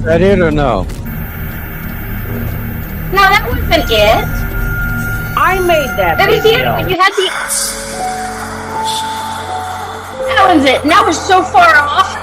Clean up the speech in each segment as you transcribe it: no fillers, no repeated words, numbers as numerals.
that it or no? No, that wasn't it. I made that That was the video. other one. You had the. That was it. And that was so far off.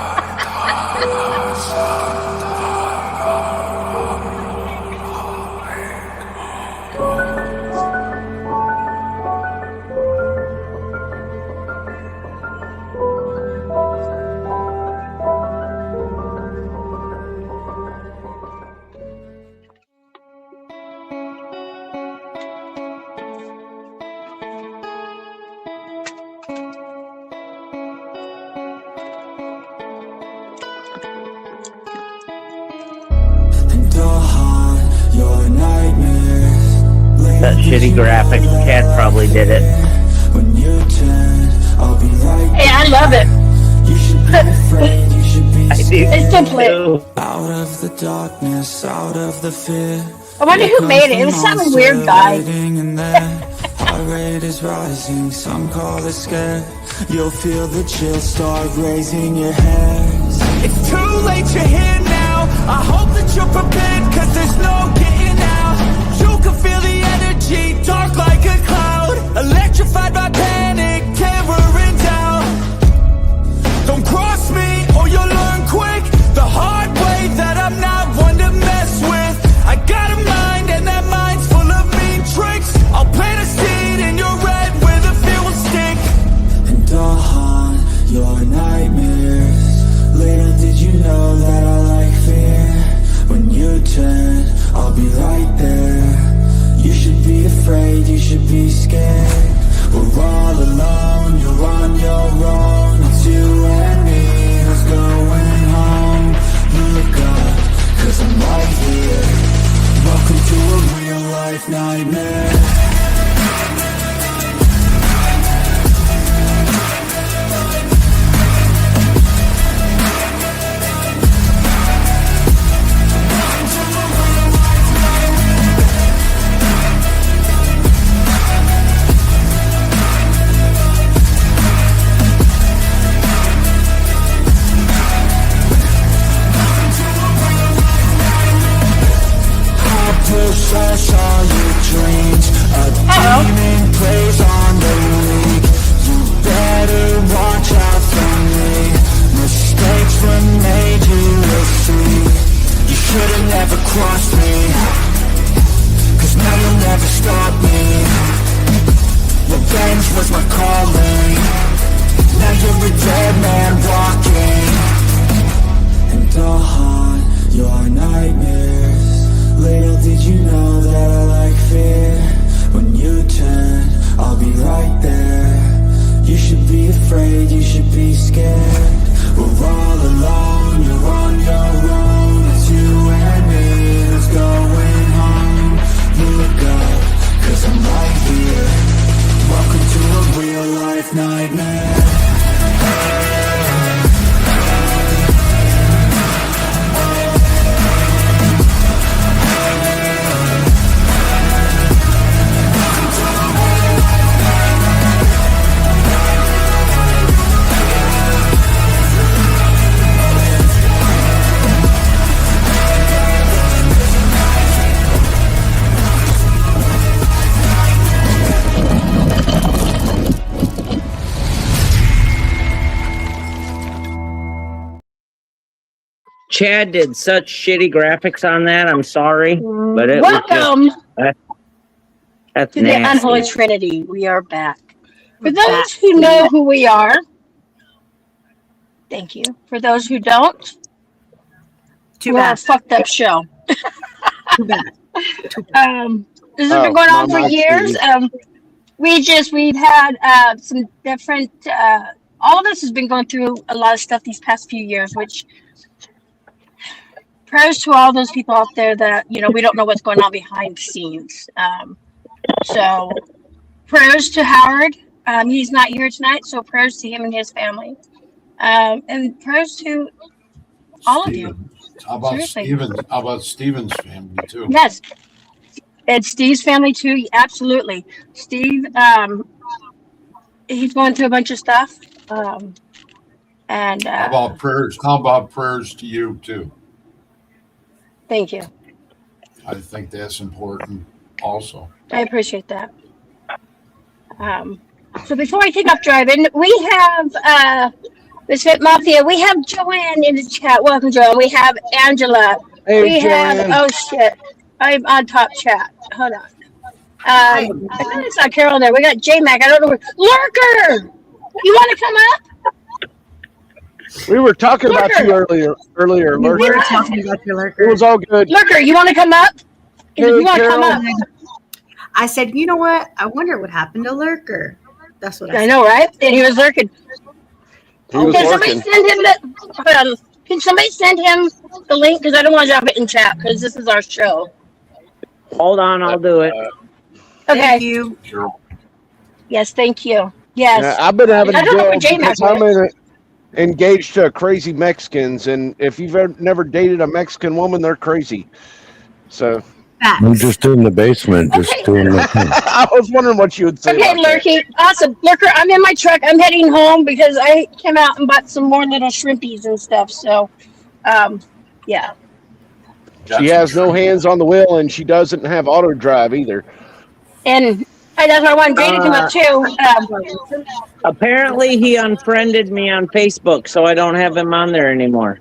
That shitty graphic. Chad probably did it. Hey, I love it. I do. It's simply. Out of the darkness, out of the fear. I wonder who made it. It was some weird guy. Heart rate is rising, some call it scared. You'll feel the chill start raising your hands. It's too late, you're here now. I hope that you're prepared, cause there's no getting out. You can feel the energy, dark like a cloud. Electrified by panic, terror and doubt. Don't cross me or you'll learn quick the hard way that I'm not one to mess with. I got a mind and that mind's full of mean tricks. I'll plant a seed in your red where the fear will stick. And I'll haunt your nightmares. Little did you know that I like fear. When you turn, I'll be right there. You should be afraid, you should be scared. We're all alone, you're on your own. It's you and me, who's going home? Look up, cause I'm right here. Welcome to a real life nightmare. Push all your dreams. A demon plays on the weak. You better watch out for me. Mistakes were made, you will see. You should've never crossed me, cause now you'll never stop me. Revenge was my calling. Now you're a dead man walking. And I'll haunt your nightmares. Little did you know that I like fear. When you turn, I'll be right there. You should be afraid, you should be scared. We're all alone, you're on your own. It's you and me, who's going home? Look up, cause I'm right here. Welcome to a real life nightmare. Chad did such shitty graphics on that. I'm sorry, but it Welcome was just, that's to the nasty. Unholy Trinity. We are back. For those who know who we are, thank you. For those who don't, we're a fucked up show. Too bad. This has been going on for years. We've had some different. All of us has been going through a lot of stuff these past few years, which prayers to all those people out there that we don't know what's going on behind the scenes. So prayers to Howard. He's not here tonight, so prayers to him and his family, and prayers to all of you. How about Seriously. Steven? How about Steven's family too? Yes, and Steve's family too. Absolutely, Steve. He's going through a bunch of stuff. And How about prayers? How about prayers to you too? Thank you. I think that's important also. I appreciate that. So before I take off driving, we have Misfit Mafia. We have Joanne in the chat. Welcome, Joanne. We have Angela. Hey, We Joanne. have I'm on top chat. Hold on. I thought I saw Carol there. We got J Mac. I don't know where. Lurker. You want to come up? We were talking about you earlier, We Lurker. were talking about your It lurker. was all good. Lurker, you want to come up? If you want to come Carol. up. I said, you know what? I wonder what happened to Lurker. That's what I I said. know, right? And he was lurking. He was Can somebody working. send him the? Hold on. Can somebody send him the link? Because I don't want to drop it in chat because this is our show. Hold on, I'll do it. Okay. Thank you. Sure. Yes, thank you. Yes. Yeah, I've been having I don't know to where J-Mac because I'm engaged to crazy Mexicans, and if you've never dated a Mexican woman, they're crazy. So Facts. I'm just in the basement, just Okay. doing my thing. I was wondering what you would say. Okay, about that. Lurky. Awesome. Lurker, I'm in my truck. I'm heading home because I came out and bought some more little shrimpies and stuff. So, yeah. She has no hands on the wheel, and she doesn't have auto drive either. And that's why I wanted Jay to come up too. Apparently, he unfriended me on Facebook, so I don't have him on there anymore.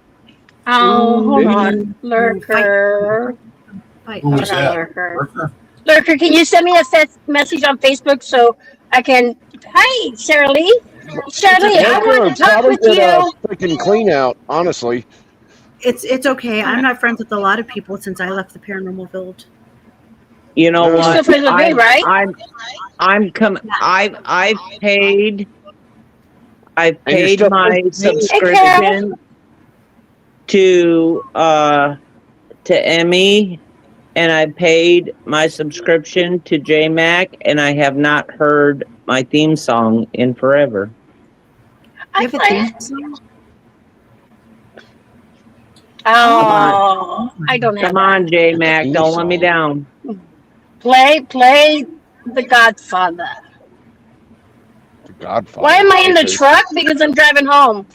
Hold Did he? on. Lurker. Fight. Who was Hold on, that? Lurker. Lurker? Lurker, can you send me a message on Facebook so I can? Hi, Sarah Lee. Sarah Lee, I want to talk probably with did a you. freaking clean out, honestly. It's okay. I'm not friends with a lot of people since I left the paranormal field. You know You're what? still friends with me, right? I've paid And you're still my friends with me? subscription to Emmy, and I paid my subscription to J-Mac, and I have not heard my theme song in forever. I You have a play theme it. song? Oh, I don't have Come on, J-Mac, Theme don't let me song. down. that. Play The Godfather. Godfather. Why am I in the Okay. truck? Because I'm driving home.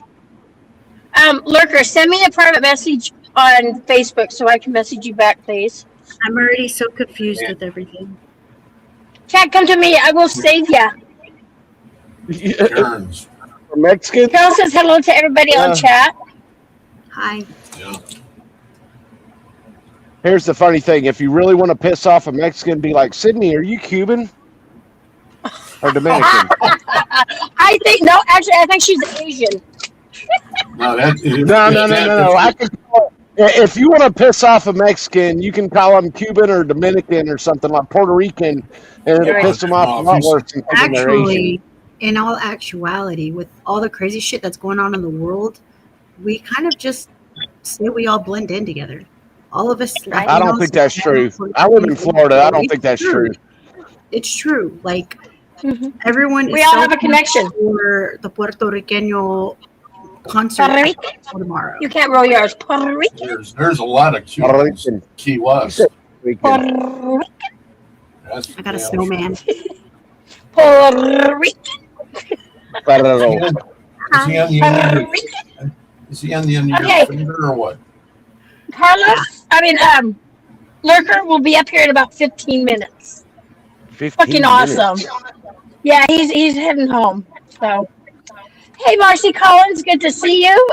Lurker, send me a private message on Facebook so I can message you back, please. I'm already so confused with everything. Chat, come to me. I will save ya. Karen's. For Mexican? Carol says hello to everybody on chat. Hi. Yeah. Here's the funny thing. If you really want to piss off a Mexican, be like, Sydney, are you Cuban? Or Dominican? I think she's Asian. No, that, No. I can if you want to piss off a Mexican, you can call them Cuban or Dominican or something like Puerto Rican, and it'll Right. piss them off a lot worse than thinking they're Asian. Actually, in all actuality, with all the crazy shit that's going on in the world, we kind of just say we all blend in together. All of us. I don't think that's true. I live in Florida. I don't think that's true. It's true. Like Mhm. everyone. We is all so have a connection. for the Puerto Rican concert Puerto Rican? tomorrow. You can't roll yours. Puerto Rican. there's a lot of Puerto Cubans. Rican. Key West. We can- Puerto Rican. That's I got a damn snowman. Puerto Rican. I don't know. sure. Is he on the end of Puerto your, Rican. is he on the end of Okay. your finger or what? Carlos, Lurker will be up here in about 15 minutes. 15 Fucking minutes. awesome. Yeah, he's heading home. So, hey, Marcy Collins, good to see you.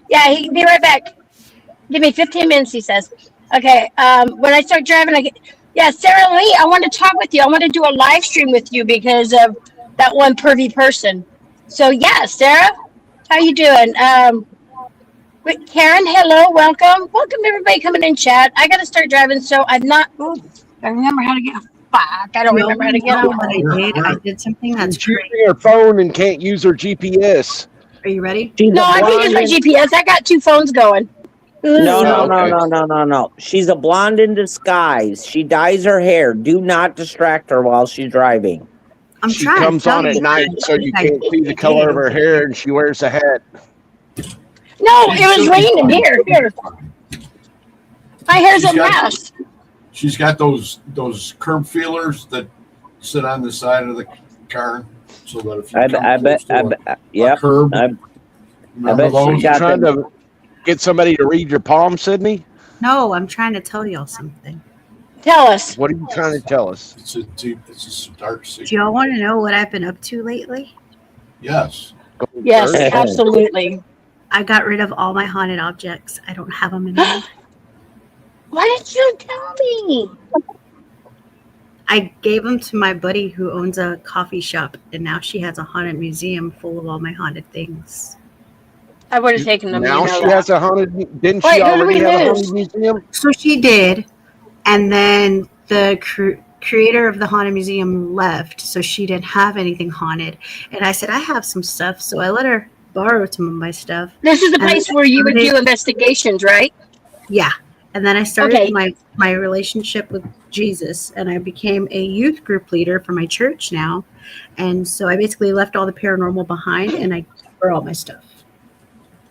Yeah, he can be right back. Give me 15 minutes, he says. Okay. When I start driving, yeah, Sarah Lee, I want to talk with you. I want to do a live stream with you because of that one pervy person. So yeah, Sarah, how you doing? Karen, hello, welcome everybody coming in chat. I got to start driving, so I remember how to get. Fuck, I don't remember how to get No, on. what I did something that's She's using great. her phone and can't use her GPS. Are you ready? No, I can use my GPS. I got two phones going. No. She's a blonde in disguise. She dyes her hair. Do not distract her while she's driving. I'm She trying. comes on at night so you can't see the color of her hair, and she wears a hat. No, it was raining here. My hair's a mess. She's got those curb feelers that sit on the side of the car, so that if you Yep. curb, I remember bet she those? got Trying to get somebody to read your palm, Sydney? No, I'm trying to tell y'all something. Tell us. What are you trying to tell us? It's a dark secret. Do y'all want to know what I've been up to lately? Yes. Go to Yes, church? absolutely. I got rid of all my haunted objects. I don't have them anymore. Why did you tell me? I gave them to my buddy who owns a coffee shop, and now she has a haunted museum full of all my haunted things. I would have taken them. Now you know she that. has a haunted. Didn't Wait, she who do already we have a lose? haunted museum? So she did, and then the creator of the haunted museum left, so she didn't have anything haunted. And I said, I have some stuff, so I let her borrow some of my stuff. This is the And place where you would do investigations, right? Yeah. And then I started Okay. my relationship with Jesus, and I became a youth group leader for my church now. And so I basically left all the paranormal behind, and I gave her all my stuff.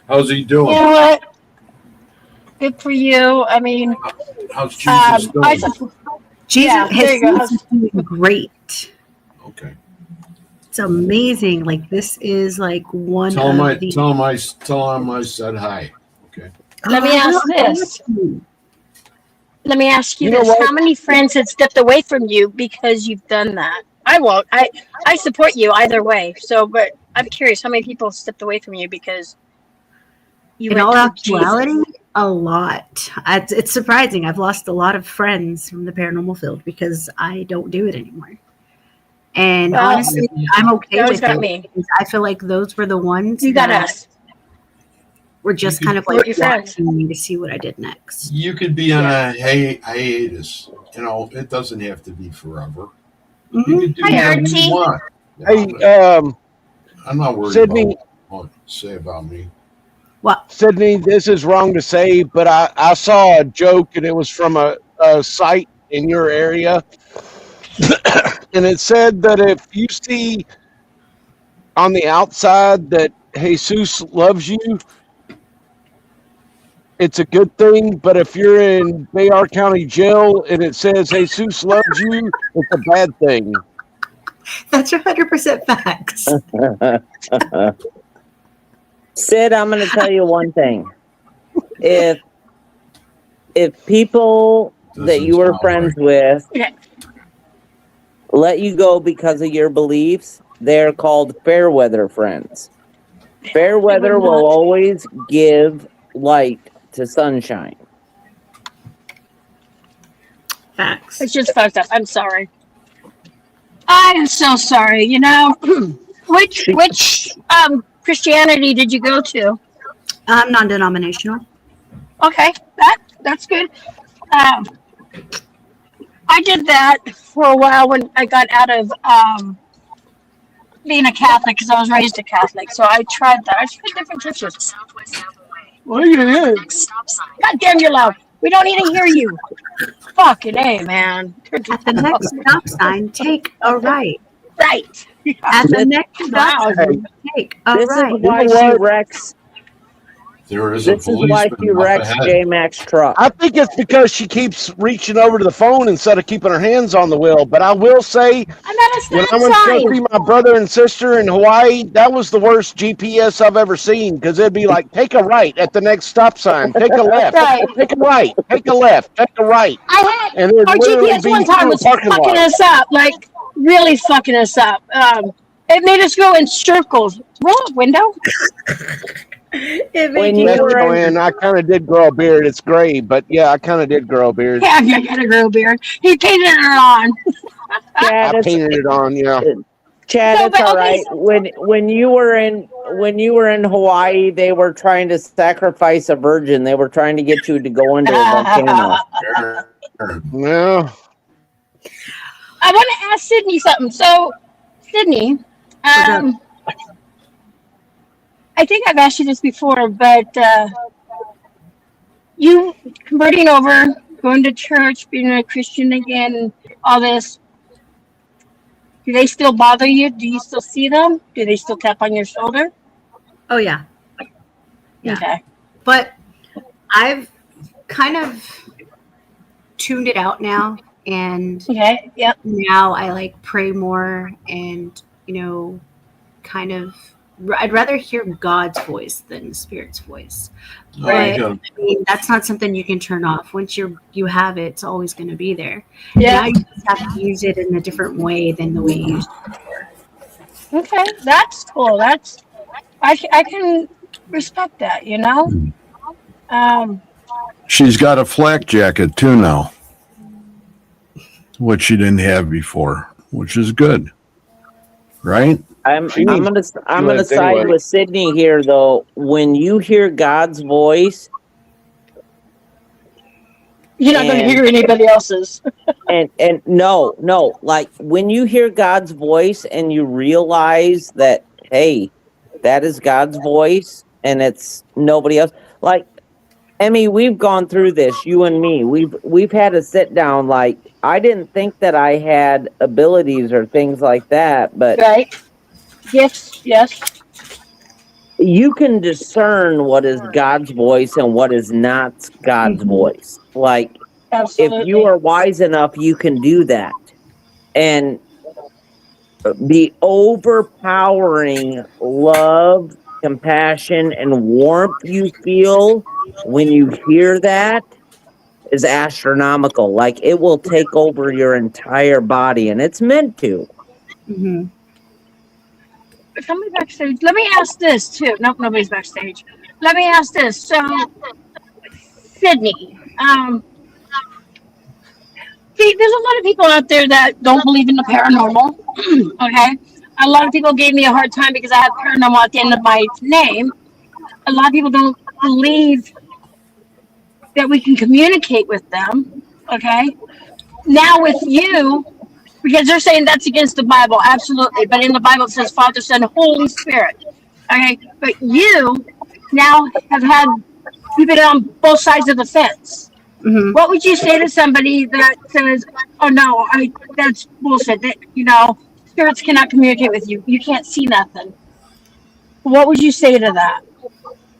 How's he doing? You know what? Good for you. I mean, How's Jesus doing? Jesus, Yeah, there you go. Jesus is doing great. Okay. It's amazing. Like, this is like one Tell him of the. tell him I said hi. Okay. let me ask this. Let me ask you You know this. what? How many friends had stepped away from you because you've done that? I won't. I support you either way. So, but I'm curious, how many people stepped away from you because you In went all to Jesus? actuality, a lot. It's surprising. I've lost a lot of friends from the paranormal field because I don't do it anymore. And Well, honestly, I'm okay you always with got it. me. Because I feel like those were the ones You got that us. were just You kind of We're like your friends. watching me to see what I did next. You could be on a hiatus. You know, it doesn't have to be forever. You Mhm. can do Hi, whatever Archie. you want. You Hey, know, I'm not worried Sydney. about what you say about me. Sydney, this is wrong to say, but I saw a joke and it was from a site in your area. And it said that if you see on the outside that Jesus loves you, it's a good thing. But if you're in Bayard County Jail and it says Jesus loves you, it's a bad thing. That's 100% facts. Sid, I'm going to tell you one thing. If people that you were friends with Okay. let you go because of your beliefs, they're called fair weather friends. Fair weather will always give light to sunshine. Facts. It's just fucked up. I'm sorry. I am so sorry. You know, which Christianity did you go to? I'm non-denominational. Okay, that's good. I did that for a while when I got out of being a Catholic because I was raised a Catholic. So I tried that. I tried different churches. What are you doing? God damn, you're loud. We don't even hear you. Fucking A, man. At the next stop sign, take a right. Right. At the next stop Wow. sign, take a This right. is why You know she what? wrecks. There is This a is why policeman she up wrecks ahead. J-Mac's truck. I think it's because she keeps reaching over to the phone instead of keeping her hands on the wheel. But I will say, I'm at a when stop I went to go sign. see my brother and sister in Hawaii, that was the worst GPS I've ever seen because it'd be like, take a right at the next stop sign, take a left, Right. take a right, take a left, take a right. I had And it'd our literally GPS be one time through a was parking fucking lot. us up, like really fucking us up. It made us go in circles. Roll up window. When you Yes, were in, Joanne, I kind of did grow a beard. It's gray, but yeah, I kind of did grow a beard. Yeah, you got a grow beard. He painted it on. Chad, I it's, painted it on, yeah. Chad, No, it's but all okay, right. When you were in Hawaii, they were trying to sacrifice a virgin. They were trying to get you to go into a volcano. Yeah. I want to ask Sydney something. So, Sydney, up? I think I've asked you this before, but you converting over, going to church, being a Christian again, all this. Do they still bother you? Do you still see them? Do they still tap on your shoulder? Oh, yeah. Yeah. Okay. But I've kind of tuned it out now. And Okay. Yep. now I like pray more and, kind of I'd rather hear God's voice than the spirit's voice. Oh, Right. you I gotta- mean, that's not something you can turn off. Once you have it, it's always going to be there. Yeah. Now you just have to use it in a different way than the way you used it before. Okay, that's cool. I can respect that. She's got a flak jacket too now, which she didn't have before, which is good, right? I'm She I'm needs gonna I'm gonna lift side anyway. with Sydney here though. When you hear God's voice, You're not going to And- hear anybody else's. and no, like when you hear God's voice and you realize that, hey, that is God's voice and it's nobody else. Like, Emmy, we've gone through this, you and me. We've had a sit down. Like, I didn't think that I had abilities or things like that, but Right. Gifts. Yes. you can discern what is God's voice and what is not God's voice. Like, Absolutely. if you are wise enough, you can do that. And the overpowering love, compassion, and warmth you feel when you hear that is astronomical. Like, it will take over your entire body, and it's meant to. Mm-hmm. Somebody backstage. Let me ask this too. Nope, nobody's backstage. Let me ask this. So, Sydney, see, there's a lot of people out there that don't believe in the paranormal. Okay, a lot of people gave me a hard time because I have paranormal at the end of my name. A lot of people don't believe that we can communicate with them. Okay, now with you, because they're saying that's against the Bible, absolutely. But in the Bible it says Father, Son, Holy Spirit. Okay, but you now you've been on both sides of the fence. Mm-hmm. What would you say to somebody that says, "Oh no, that's bullshit. That spirits cannot communicate with you. You can't see nothing." What would you say to that?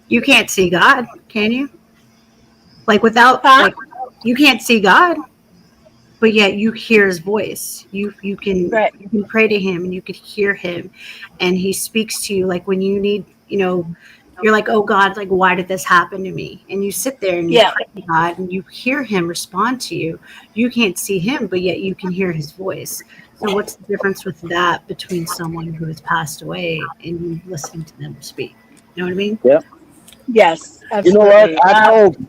You can't see God, can you? Like without, Huh? like, you can't see God, but yet you hear His voice. You can Right. you can pray to Him and you can hear Him, and He speaks to you. Like when you need, you're like, oh God, like why did this happen to me? And you sit there and you Yeah. pray to God and you hear Him respond to you. You can't see Him, but yet you can hear His voice. So what's the difference with that between someone who has passed away and you listening to them speak? You know what I mean? Yes, You know absolutely. what? I told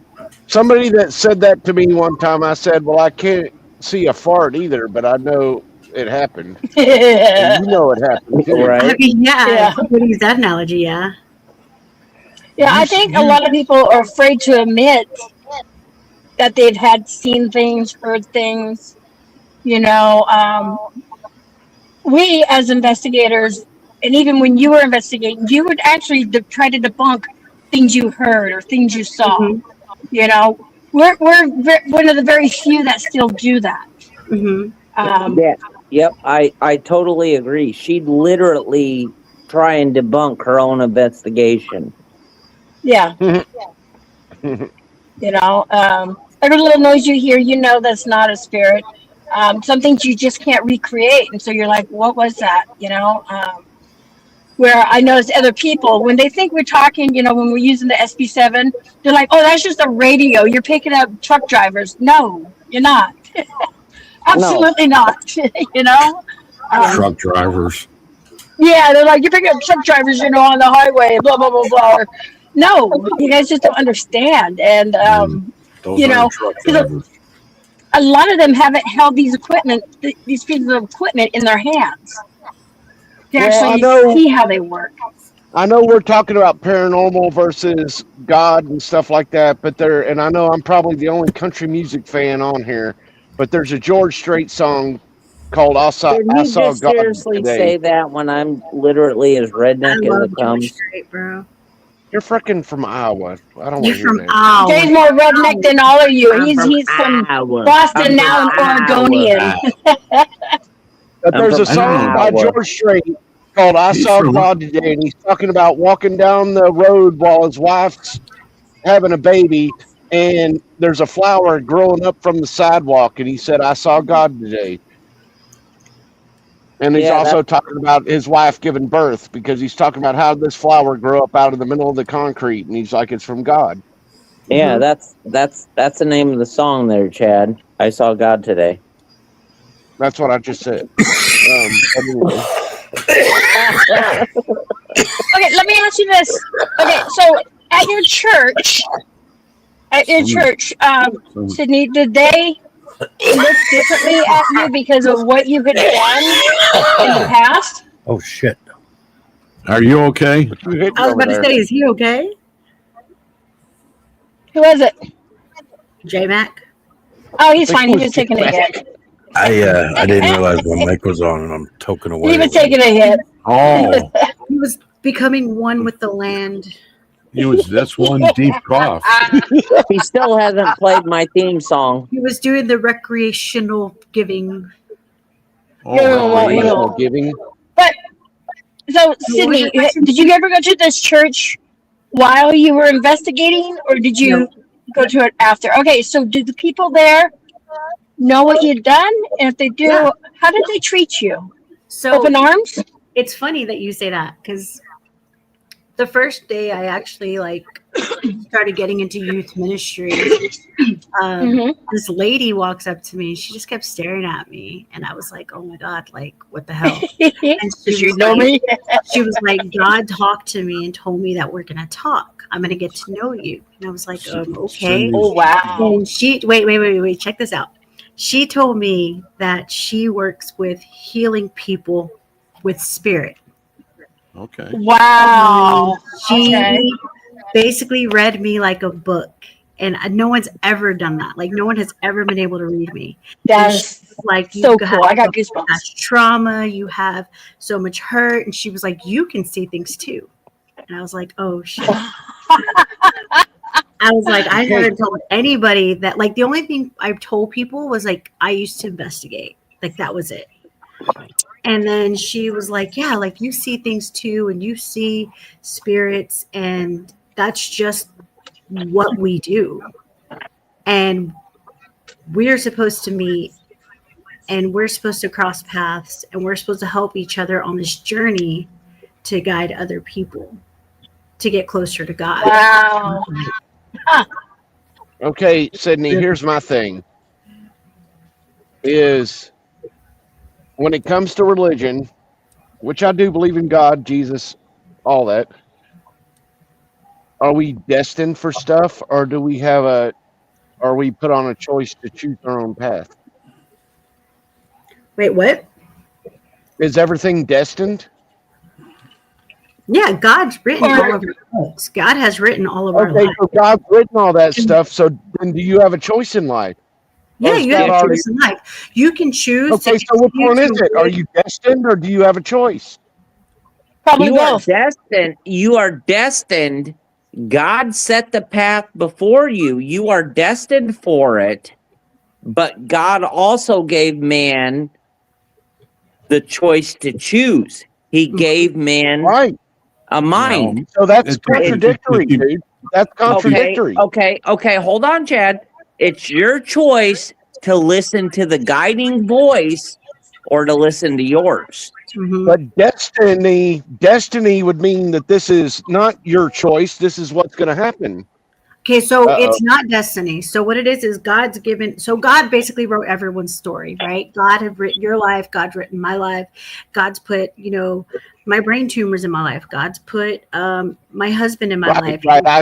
somebody that said that to me one time. I said, "Well, I can't see a fart either, but I know it happened." And you know it happened too. I Right? mean, yeah, Yeah. if you could use that analogy, yeah. Yeah, I think a lot of people are afraid to admit that they've seen things, heard things. We as investigators, and even when you were investigating, you would actually try to debunk things you heard or things you saw. Mhm. We're one of the very few that still do that. Mm-hmm. Yeah. Yep. I totally agree. She'd literally try and debunk her own investigation. Yeah. Every little noise you hear, that's not a spirit. Some things you just can't recreate, and so you're like, what was that? Where I notice other people, when they think we're talking, when we're using the SB7, they're like, oh, that's just a radio. You're picking up truck drivers. No, you're not. Absolutely not. Truck drivers. Yeah, they're like, you're picking up truck drivers, on the highway, blah, blah, blah, blah. Or, no, you guys just don't understand. And, Those You are know, truck you know, drivers. a lot of them haven't held these pieces of equipment in their hands to Well, I actually know- see how they work. I know we're talking about paranormal versus God and stuff like that, but and I know I'm probably the only country music fan on here, but there's a George Strait song called I Saw Did he God just seriously Today. say that when I'm literally as I redneck as love it George comes? Strait, bro. You're freaking from Iowa. I don't want You're to hear from that. Iowa. Jay's more redneck than all of you. I'm He's from Iowa. Boston I'm now, from an Iowa. Oregonian. But I'm there's a from song by Iowa. George Strait called I He's Saw from- God Today, and he's talking about walking down the road while his wife's having a baby, and there's a flower growing up from the sidewalk, and he said, I saw God today. And he's Yeah, also talking about his wife giving birth because he's talking about how this flower grew up out of the middle of the concrete, and he's like, it's from God. Yeah, Mhm. that's the name of the song there, Chad. I saw God today. That's what I just said. But anyway, Okay, let me ask you this. Okay, so at your church, Sydney, did they look differently at you because of what you had done in the past? Oh shit! Are you okay? you hit I me was over about to there. say, is he okay? Who was it? J Mac? Oh, he's I think fine. it He was was taking a J-Mac. hit. I didn't realize my mic was on, and I'm toking away. He was taking a hit. Oh, He was becoming one with the land. that's one deep cough. He still hasn't played my theme song. He was doing the recreational giving. Oh, Recreational giving. But so, What was Sydney, your question? did you ever go to this church while you were investigating, or did you go to it after? Okay, so did the people there know what you'd done? And if they do, Yeah. how did they treat you? So Open arms? it's funny that you say that because the first day I actually started getting into youth ministry, this lady walks up to me and she just kept staring at me, and I was like, "Oh my god, like what the hell?" And Did you know like, me? she was like, "God talked to me and told me that we're gonna talk. I'm gonna get to know you." And I was like, "Okay." Oh wow! And she wait, check this out. She told me that she works with healing people with spirit. Okay. Wow! She Okay. basically read me like a book, and no one's ever done that. Like no one has ever been able to read me. And That's like so you cool. I got goosebumps. have trauma, you have so much hurt, and she was like, you can see things too. And I was like, oh shit. I was like, I haven't told anybody that. Like the only thing I've told people was like I used to investigate. Like that was it. And then she was like, yeah, like you see things too, and you see spirits, and that's just what we do. And we're supposed to meet, and we're supposed to cross paths, and we're supposed to help each other on this journey to guide other people to get closer to God. Wow! Okay, Sydney, here's my thing. Is when it comes to religion, which I do believe in God, Jesus, all that, are we destined for stuff, or do we are we put on a choice to choose our own path? Wait, what? Is everything destined? Yeah, God's written all of our books. God has written all of our Okay, lives. so God's written all that stuff. So then, do you have a choice in life? Yeah, Or you is have God a already- choice in life. You can choose. Okay, to so which continue one is to it? Are live- you destined, or do you have a choice? Probably You are both. destined. You are destined. God set the path before you. You are destined for it. But God also gave man the choice to choose. He gave man Right. a mind. So that's It- contradictory, dude. That's contradictory. Okay. Hold on, Chad. It's your choice to listen to the guiding voice or to listen to yours. Mhm. But destiny would mean that this is not your choice. This is what's going to happen. Okay, so Uh-oh. it's not destiny. So what it is God's given. So God basically wrote everyone's story, right? God had written your life. God's written my life. God's put, my brain tumors in my life. God's put my husband in my life. Right. I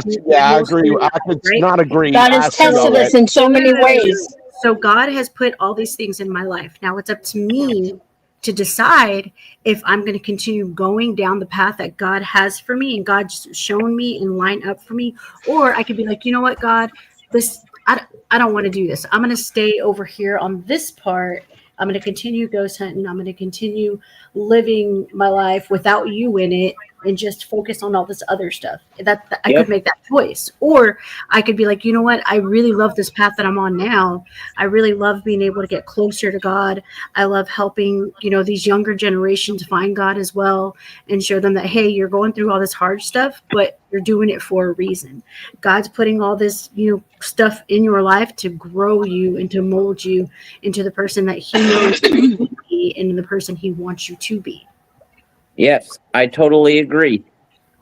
agree. I could Right? not agree. God I has see all tested us that. in so many ways. So God has put all these things in my life. Now it's up to me to decide if I'm going to continue going down the path that God has for me and God's shown me and line up for me, or I could be like, you know what, God, I don't want to do this. I'm going to stay over here on this part. I'm going to continue ghost hunting. I'm going to continue living my life without you in it and just focus on all this other stuff. That I could make that choice. Or I could be like, you know what? I really love this path that I'm on now. I really love being able to get closer to God. I love helping, these younger generations find God as well and show them that, hey, you're going through all this hard stuff, but you're doing it for a reason. God's putting all this, stuff in your life to grow you and to mold you into the person that he knows you to be. be and the person he wants you to be. Yes, I totally agree.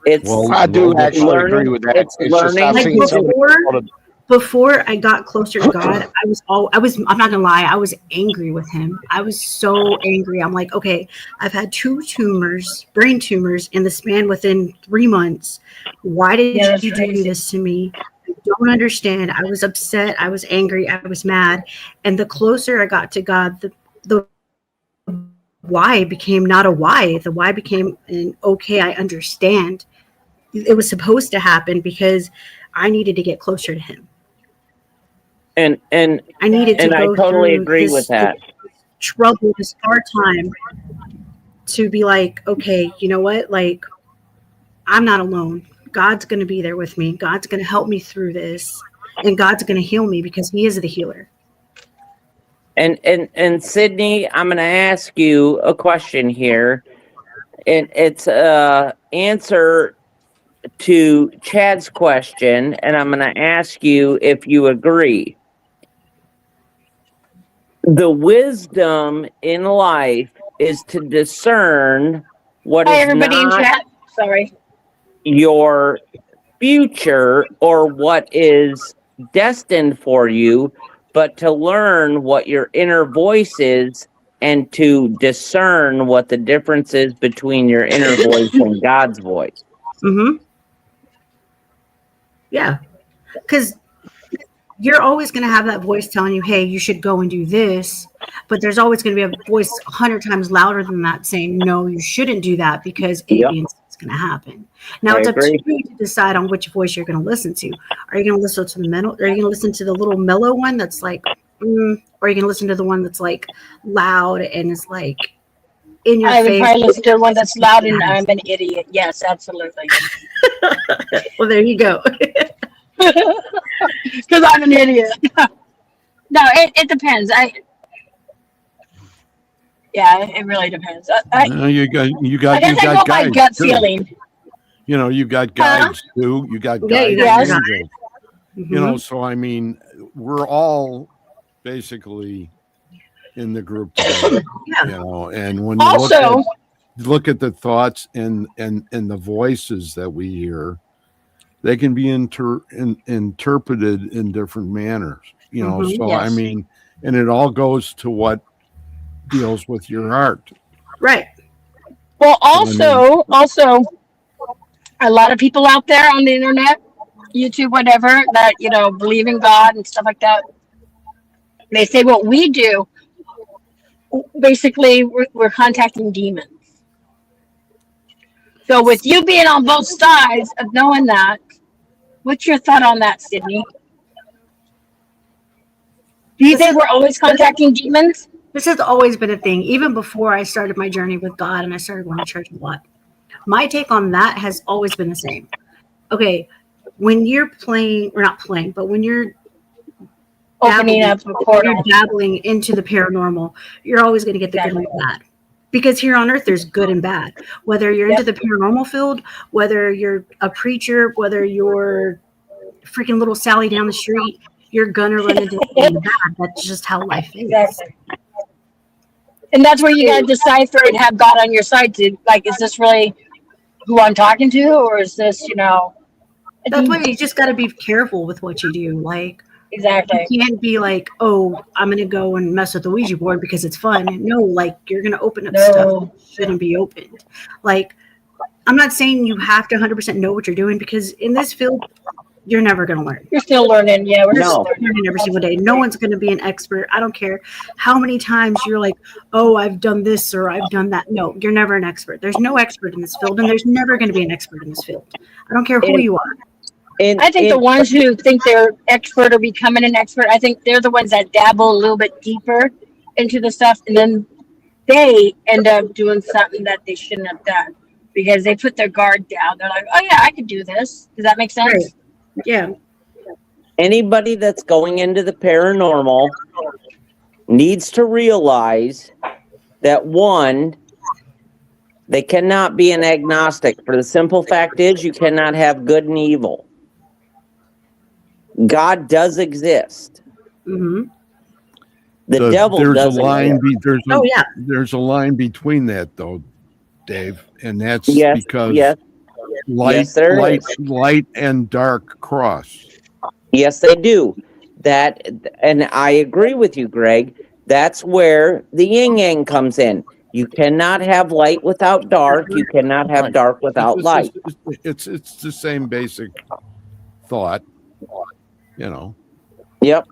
It's Well, I do well, actually agree with that. It's It's just I've learning. Like seen so many people. before I got closer to God, I'm not gonna lie, I was angry with him. I was so angry. I'm like, okay, I've had 2 tumors, brain tumors, in the span within 3 months. Why did Yeah, that's you do crazy. this to me? I don't understand. I was upset. I was angry. I was mad. And the closer I got to God, the why became not a why. The why became an okay, I understand. It was supposed to happen because I needed to get closer to him. and I needed to I go totally through agree with this that. trouble, this hard time to be like, okay, you know what? Like, I'm not alone. God's going to be there with me. God's going to help me through this. And God's going to heal me because he is the healer. And Sydney, I'm going to ask you a question here, and it's answer to Chad's question, and I'm going to ask you if you agree. The wisdom in life is to discern what Hi, is everybody in not chat. Sorry. your future or what is destined for you, but to learn what your inner voice is and to discern what the difference is between your inner voice and God's voice. Mm-hmm. Yeah. Because you're always going to have that voice telling you, hey, you should go and do this. But there's always going to be a voice 100 times louder than that saying, no, you shouldn't do that because A, Yep. B, and C is going to happen. Now, I it's up to agree. you to decide on which voice you're going to listen to. Are you going to listen to the mental? Are you going to listen to the little mellow one that's like, or are you going to listen to the one that's like loud and is like in your I would face? probably listen to one that's loud and I'm an idiot. Yes, absolutely. Well, there you go. Because I'm an idiot. No, it depends. Yeah, it really depends. I You got guess I go by guides gut too. feeling. You know, you got guides too. You got Yeah, you guides. got and guides. angels. Mm-hmm. You know, so I mean, we're all basically in the group together. Yeah. You know, and when you Also, look at the thoughts and the voices that we hear, they can be interpreted in different manners. You know, Mhm. so Yes. I mean, and it all goes to what deals with your heart. Right. well, I mean, also, a lot of people out there on the internet, YouTube, whatever, that believe in God and stuff like that. They say what we do. Basically, we're contacting demons. So with you being on both sides of knowing that, what's your thought on that, Sydney? Do you think we're always contacting demons? This has always been a thing, even before I started my journey with God and I started going to church a lot. My take on that has always been the same. Okay, when you're playing, or not playing, but when you're Opening up a portal. dabbling into the paranormal, you're always going to get the good and the bad. Because here on earth, there's good and bad. Whether you're into the paranormal field, whether you're a preacher, whether you're freaking little Sally down the street, you're going to run into good and bad. That's just how life is. Exactly. And that's where you got to decipher and have God on your side to, like, is this really who I'm talking to? Or is this, That's why you just got to be careful with what you do. Like, exactly. you can't be like, oh, I'm going to go and mess with the Ouija board because it's fun. No, like, you're going to open up stuff that shouldn't be opened. Like, I'm not saying you have to 100% know what you're doing because in this field, you're never going to learn. You're still learning. Yeah, we're still learning every single day. No one's going to be an expert. I don't care how many times you're like, oh, I've done this or I've done that. No, you're never an expert. There's no expert in this field, and there's never going to be an expert in this field. I don't care who you are. I think the ones who think they're expert or becoming an expert, I think they're the ones that dabble a little bit deeper into the stuff, and then they end up doing something that they shouldn't have done because they put their guard down. They're like, oh yeah, I could do this. Does that make sense? Right. Yeah. Anybody that's going into the paranormal needs to realize that, one, they cannot be an agnostic. For the simple fact is, you cannot have good and evil. God does exist. Mm-hmm. The devil there's a doesn't line. care. There's a line between that, though, Dave, and that's Yes, because yes, yes, there is. light and dark cross. Yes, they do. That, and I agree with you, Greg. That's where the yin yang comes in. You cannot have light without dark. You cannot have Right. dark without light. It's the same basic thought, you know. Yep.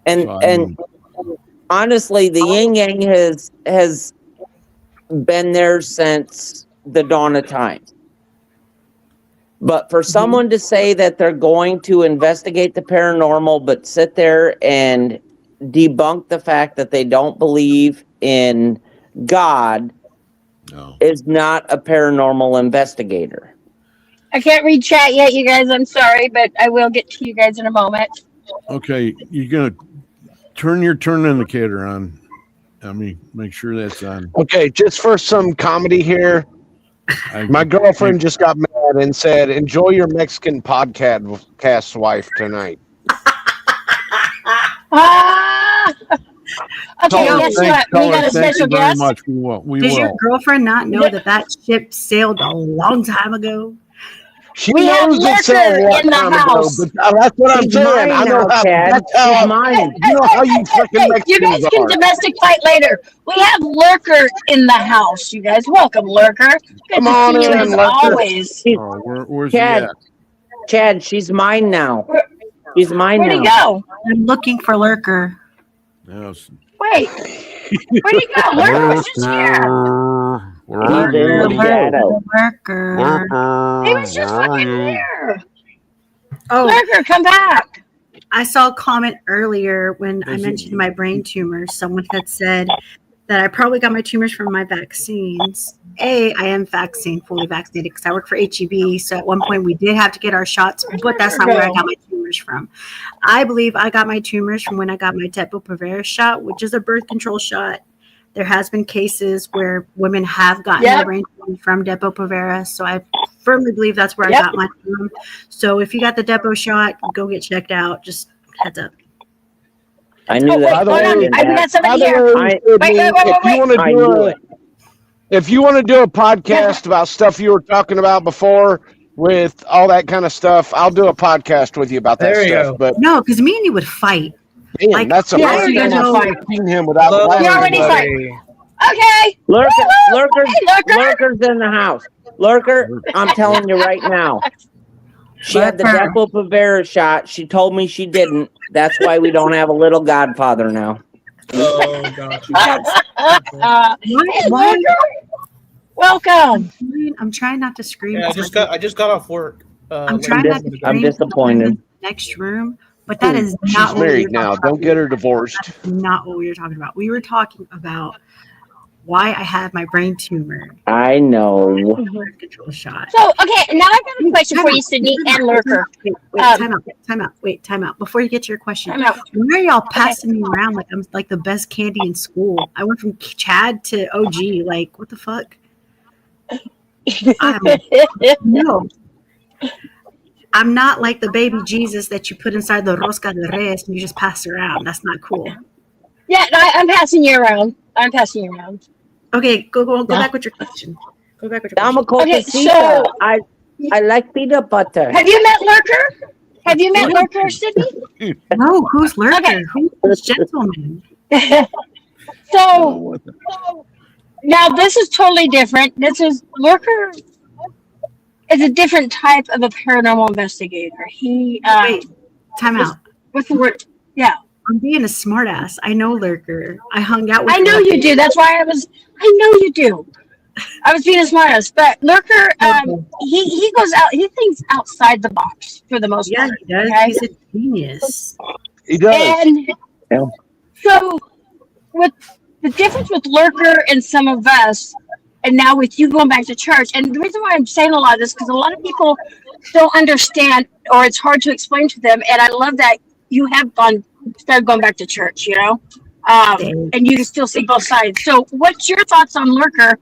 And So, I mean, honestly, the yin yang has been there since the dawn of time. But for someone to say that they're going to investigate the paranormal, but sit there and debunk the fact that they don't believe in God no. is not a paranormal investigator. I can't read chat yet, you guys. I'm sorry, but I will get to you guys in a moment. Okay, you're gonna turn your turn indicator on. Let me make sure that's on. Okay, just for some comedy here, my girlfriend just got mad and said, "Enjoy your Mexican podcast wife tonight." Ah! Okay, guess what? We got a Thank special you very guest. much. We will. Does your girlfriend not know that ship sailed a long time ago? She We have knows it's a Lurker long in the time ago, house. but that's what I'm She's saying. mine I know now, how. Chad. That's how. She's mine. You know how you fucking You Mexicans guys can are. domestic fight later. We have Lurker in the house, you guys. Welcome, Lurker. Good Come to on see you in, as Lurker. always. Oh, where's he Chad, at? Chad, she's mine now. She's mine Where'd he now. go? I'm looking for Lurker. Yes. Wait. Where'd he go? Lurker was just here. Where He's are in the you? shadow. Lurker. He was just fucking here. Oh, Lurker, come back. I saw a comment earlier when I Is he- mentioned my brain tumors. Someone had said that I probably got my tumors from my vaccines. I am fully vaccinated because I work for HEB. So at one point we did have to get our shots, but that's not where I got my tumors from. I believe I got my tumors from when I got my Depo-Provera shot, which is a birth control shot. There has been cases where women have gotten their brain tumors from Depo-Provera. So I firmly believe that's where I got mine from. So if you got the Depo shot, go get checked out. Just heads up. I knew that. Hold on. We got somebody here. If you want to do a podcast about stuff you were talking about before with all that kind of stuff, I'll do a podcast with you about that stuff. But no, because me and you would fight. man, Like, that's the yeah, first you time guys will I've seen him without You laughing. already fight. Okay. Lurker's in the house. Lurker, I'm telling you right now. She had the Depo-Provera shot. She told me she didn't. That's why we don't have a little godfather now. Oh, gotcha. Why? Welcome. I'm trying not to scream. Yeah, I just got off work. I'm trying not to scream. I'm disappointed. Next room, but that is She's not what married now. Don't get her divorced. That's not what we were talking about. We were talking about why I had my brain tumor. I know. Birth control shot. So, okay, now I have a question for you, Sydney and Lurker. Wait, time out. Before you get to your question, Time out. why are y'all passing me around like I'm like the best candy in school? I went from Chad to OG. Like, what the fuck? No. I'm not like the baby Jesus that you put inside the rosca de reyes and you just pass around. That's not cool. Yeah, I'm passing you around. Okay, go back with your question. I'm a Okay, copacita. so I like peanut butter. have you met Lurker? Have you met Lurker, Sydney? No, who's Lurker? Okay. Who's this gentleman? So now this is totally different. Lurker is a different type of a paranormal investigator. He Wait, time out. What's the word? Yeah. I'm being a smartass. I know Lurker. I hung out with I know you do. That's why I know you do. I was being a smartass, but Lurker, he goes out. He thinks outside the box for the most part. Yeah, he does. Okay? He's a genius. He does. And so, with the difference with Lurker and some of us, and now with you going back to church, and the reason why I'm saying a lot of this because a lot of people don't understand, or it's hard to explain to them. And I love that you have started going back to church, you know, and you can still see both sides. So, what's your thoughts on Lurker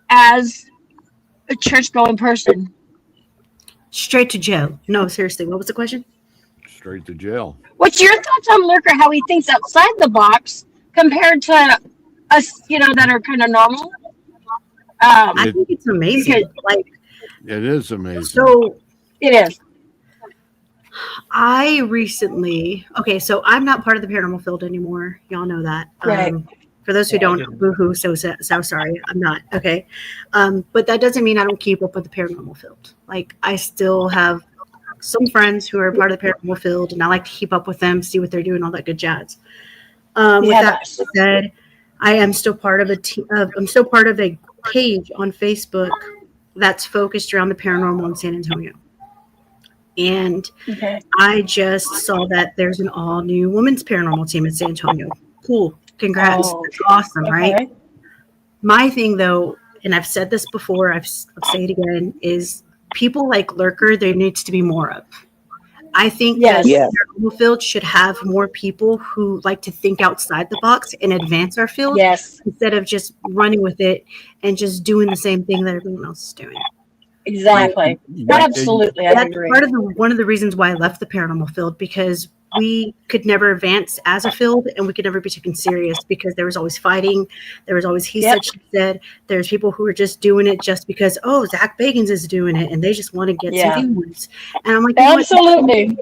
as a church-going person? Straight to jail. No, seriously. What was the question? Straight to jail. What's your thoughts on Lurker? How he thinks outside the box compared to us, that are kind of normal. I think it's amazing. Like, It is amazing. so It is. I recently, okay, so I'm not part of the paranormal field anymore. Y'all know that. Right. For those who Yeah, I don't, didn't. boo-hoo, so sorry. I'm not, okay. But that doesn't mean I don't keep up with the paranormal field. Like, I still have some friends who are part of the paranormal field, and I like to keep up with them, see what they're doing, all that good jazz. With that Yes. said, I am still part of I'm still part of a page on Facebook that's focused around the paranormal in San Antonio. And Okay. I just saw that there's an all new women's paranormal team in San Antonio. Cool. Congrats. Oh, That's awesome, right? Okay. My thing, though, and I've said this before, I'll say it again, is people like Lurker, there needs to be more of. I think Yes. that Yes. the paranormal field should have more people who like to think outside the box and advance our field Yes. instead of just running with it and just doing the same thing that everyone else is doing. Exactly. Absolutely, I That's agree. part of one of the reasons why I left the paranormal field, because we could never advance as a field and we could never be taken serious because there was always fighting. There was always he Yep. said, she said. There's people who are just doing it just because, oh, Zach Bagans is doing it and they just want to get Yeah. some views. And I'm like, you know what? Absolutely.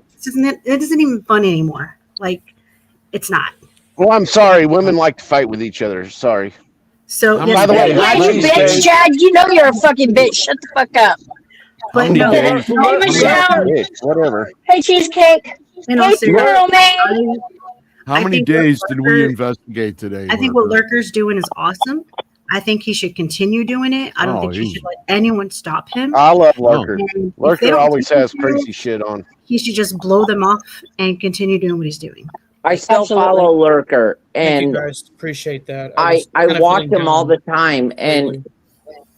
It isn't even fun anymore. Like, it's not. Well, I'm sorry. Women like to fight with each other. Sorry. So, How yes, By the way, Yeah, hi, you Cheese bitch, Cake. Chad. You know you're a fucking bitch. Shut the fuck up. but many no, days- Hey, Michelle. Bitch, whatever. Hey, Cheesecake. in all Hey, seriousness, girl, man. How I many think days what did we Lurker- investigate today? I think what Lurker? Lurker's doing is awesome. I think he should continue doing it. I don't Oh, think he he's- should let anyone stop him. I love Lurker. And if they Lurker don't always take him has serious, crazy shit on. he should just blow them off and continue doing what he's doing. I still Absolutely. follow Lurker, Thank you and guys. Appreciate that. I was kinda watch feeling him all down the time, and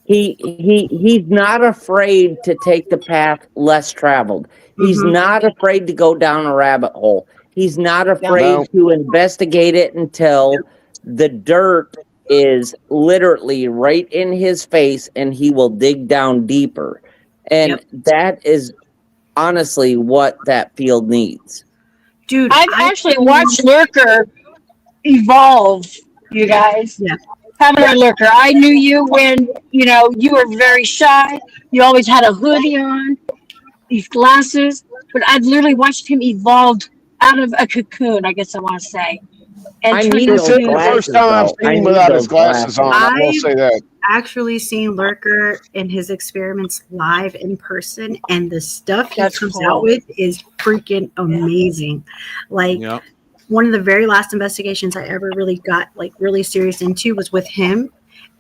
lately. he's not afraid to take the path less traveled. He's Mhm. not afraid to go down a rabbit hole. He's not afraid No. to investigate it until the dirt is literally right in his face, and he will dig down deeper. And Yep. that is honestly what that field needs. Dude, I've actually watched Lurker evolve, you guys. Yeah. Having a Lurker. I knew you when, you were very shy. You always had a hoodie on, these glasses. But I've literally watched him evolve out of a cocoon, I guess I want to say. And I turned need This those is into the glasses, first time I've though. seen I him need without his those glasses on. I will say that. actually seen Lurker in his experiments live in person, and the stuff he That's comes cool. out with is freaking amazing. Like, Yeah. one of the very last investigations I ever really got really serious into was with him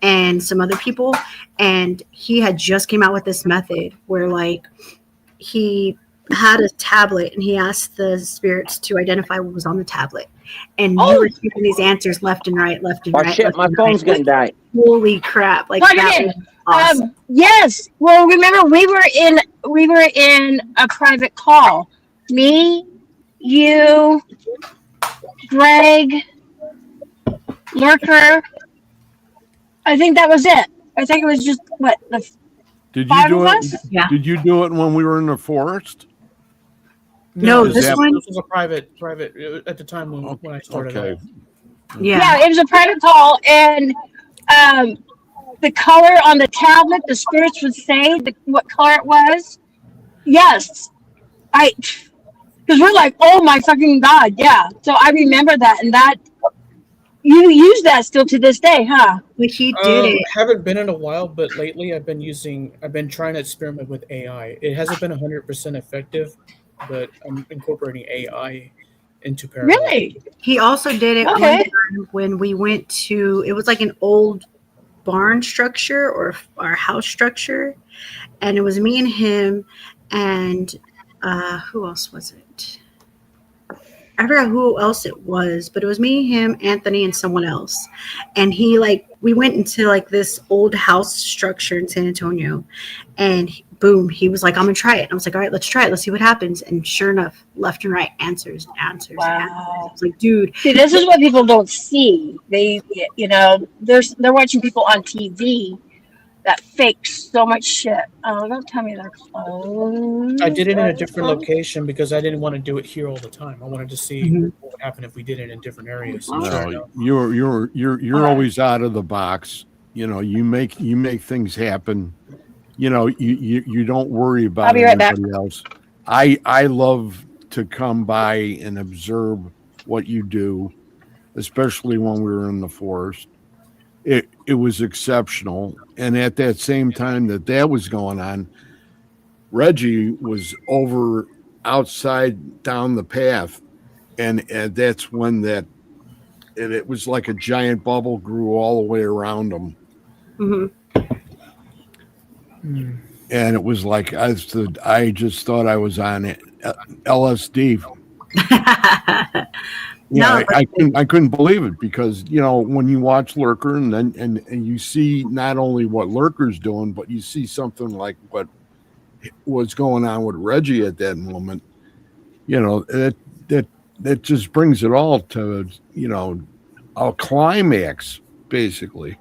and some other people, and he had just came out with this method where he had a tablet and he asked the spirits to identify what was on the tablet, and you were giving these answers left and right. Oh shit, my phone's gonna die. Holy crap! Like, Plug that it in. was awesome. Yes. Well, remember we were in a private call. Me, you, Greg, Lurker. I think that was it. I think it was just the Did you five do of it? us? Yeah. Did you do it when we were in the forest? No, Is this that- one. This was a private at the time when I started. Okay. out. Yeah. It was a private call, and the color on the tablet, the spirits would say what color it was. Yes, because we're like, oh my fucking god, yeah. So I remember that, and that you use that still to this day, huh? But he did it. Haven't been in a while, but lately I've been trying to experiment with AI. It hasn't been 100% effective, but I'm incorporating AI into paranormal. Really? He also did it one Okay. time when we went to, it was like an old barn structure or our house structure, and it was me and him and who else was it? I forgot who else it was, but it was me, him, Anthony, and someone else. And we went into this old house structure in San Antonio, and boom, he was like, I'm gonna try it. And I was like, all right, let's try it. Let's see what happens. And sure enough, left and right, answers. Wow. I was like, dude, See, this is what people don't see. They're watching people on TV, that fakes so much shit. Oh, don't tell me they're closed. I did it in Are a they different closed? location because I didn't want to do it here all the time. I wanted to see Mhm. what would happen if we did it in different areas. And sure No, enough, you're Alright. always out of the box. You know, you make things happen. You know, you don't worry about I'll be right back. anybody else. I love to come by and observe what you do, especially when we were in the forest. It was exceptional. And at that same time that was going on, Reggie was over outside down the path, and that's when it was like a giant bubble grew all the way around him, Mhm. and it was like I just thought I was on LSD. Yeah, No, but I couldn't believe it because you know when you watch Lurker and then and you see not only what Lurker's doing, but you see something like what was going on with Reggie at that moment. You know that just brings it all to a climax basically.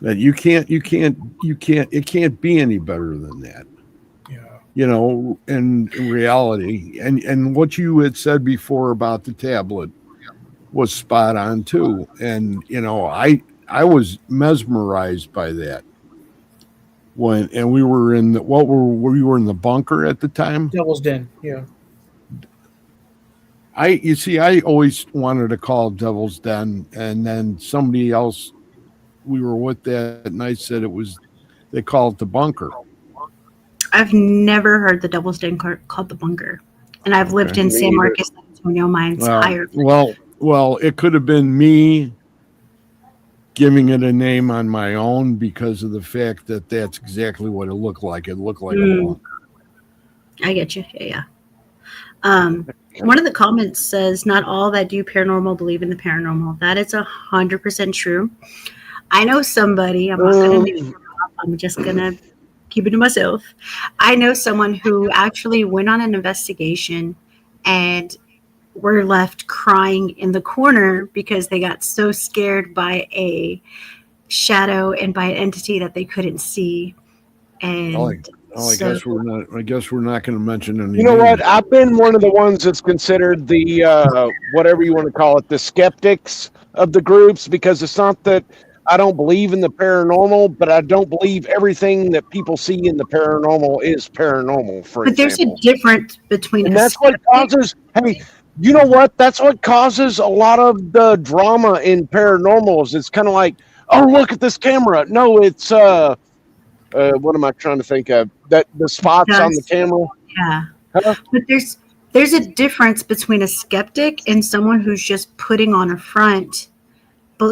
That you can't it can't be any better than that. yeah. You know, in reality, and what you had said before about the tablet was spot on too. And you know, I was mesmerized by that and we were in we were in the bunker at the time. Devil's Den, yeah. I always wanted to call Devil's Den, and then somebody else we were with that night said they call it the bunker. I've never heard the Devil's Den called the bunker, and I've lived in San Marcos, San Antonio, my entire life. Well, it could have been me giving it a name on my own because of the fact that that's exactly what it looked like. It looked like a bunker. I get you. Yeah. One of the comments says, "Not all that do paranormal believe in the paranormal." That is 100% true. I know somebody. I'm not going to name them off. I'm just going to keep it to myself. I know someone who actually went on an investigation and were left crying in the corner because they got so scared by a shadow and by an entity that they couldn't see. And I guess we're not going to mention any. You know what? I've been one of the ones that's considered the whatever you want to call it, the skeptics of the groups, because it's not that I don't believe in the paranormal, but I don't believe everything that people see in the paranormal is paranormal. But there's a difference between, and that's what causes. Hey, you know what? That's what causes a lot of the drama in paranormals. It's kind of like, oh, look at this camera. No, it's what am I trying to think of? That the spots on the camera. Yeah. Huh? But there's a difference between a skeptic and someone who's just putting on a front,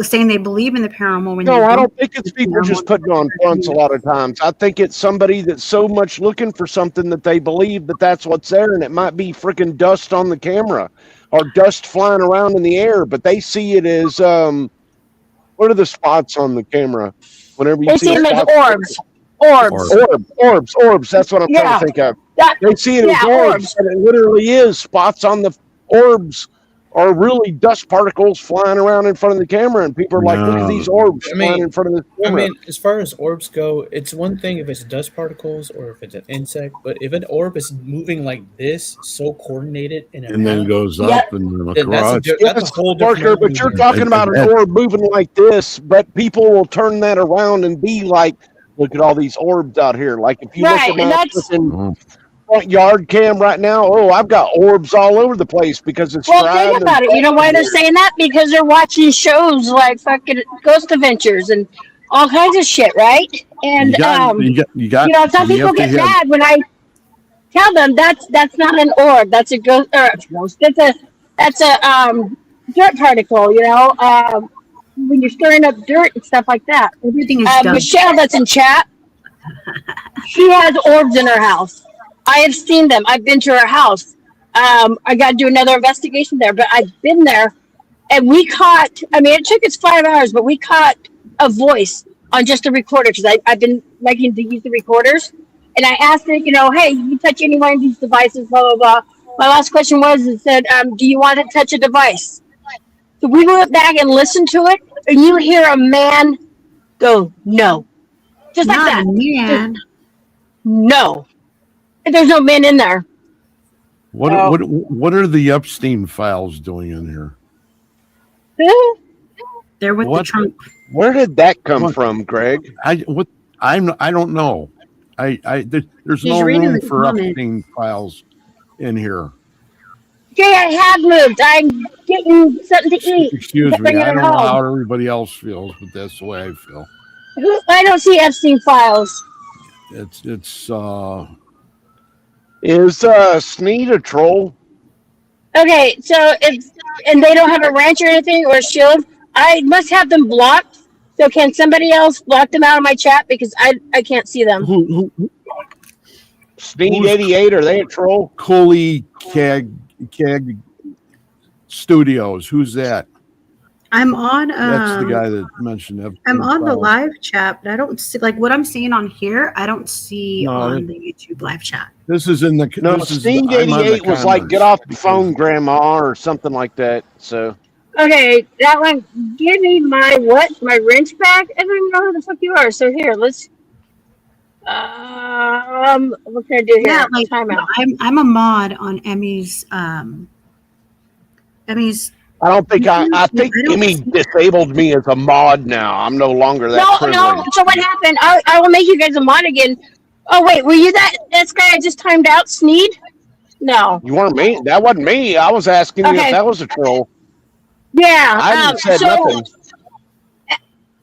saying they believe in the paranormal. When No, I don't think it's people just putting on fronts a lot of times. I think it's somebody that's so much looking for something that they believe that that's what's there, and it might be freaking dust on the camera or dust flying around in the air, but they see it as what are the spots on the camera? Whenever you They see them as orbs. Orbs. That's what I'm trying to think of. They see it as orbs, and it literally is spots on the orbs are really dust particles flying around in front of the camera, and people are like, look at these orbs flying in front of the camera. I mean, as far as orbs go, it's one thing if it's dust particles or if it's an insect, but if an orb is moving like this, so coordinated and then goes up and across. That's a whole different but you're talking about an orb moving like this, but people will turn that around and be like, look at all these orbs out here. Like if you look at my front yard cam right now, I've got orbs all over the place because it's think about it. You know why they're saying that? Because they're watching shows like fucking Ghost Adventures and all kinds of shit, right? And some people get mad when I tell them that's not an orb. That's a ghost. That's a dirt particle. You know, when you're stirring up dirt and stuff like that. Everything is done. Michelle, that's in chat. She has orbs in her house. I have seen them. I've been to her house. I got to do another investigation there, but I've been there, and we caught. I mean, it took us 5 hours, but we caught a voice on just a recorder because I've been liking to use the recorders, and I asked her, hey, you touch any one of these devices, blah blah blah. My last question was, it said, do you want to touch a device? So we went back and listened to it, and you hear a man go, no. Just like Not that. a man. No. There's no men in there. What are the Epstein files doing in here? They're with the What? trunk. Where did that come from, Greg? I don't know. There's He's no reading room the for comments. Epstein files in here. Okay, I have moved. I'm getting something to eat. Excuse me. Bringing I it don't know home. how everybody else feels, but that's the way I feel. I don't see Epstein files. It's Is Sneed a troll? Okay, so and they don't have a ranch or anything or a shield. I must have them blocked. So can somebody else block them out of my chat because I can't see them. who Sneed 88, are they a troll? Coley Cag Studios. Who's that? I'm on. That's the guy that mentioned Epstein I'm on the files. live chat, but I don't see like what I'm seeing on here. I don't see No, on the YouTube live chat. This is in the No, this is Sneed I'm on the 88 was like, comments. get off the phone, Grandma, or something like that. So, Okay, that one. Give me my what? My wrench back? I don't even know who the fuck you are. So here, let's. What can I do here? Yeah, like Time out. I'm a mod on Emmy's. Emmy's. I don't think I think I don't Emmy see- disabled me as a mod now. I'm no longer that No. privileged. So what happened? I will make you guys a mod again. Oh wait, were you this guy I just timed out, Sneed? No. You weren't me. That wasn't me. I was asking you Okay. if that was a troll. Yeah. I haven't said nothing.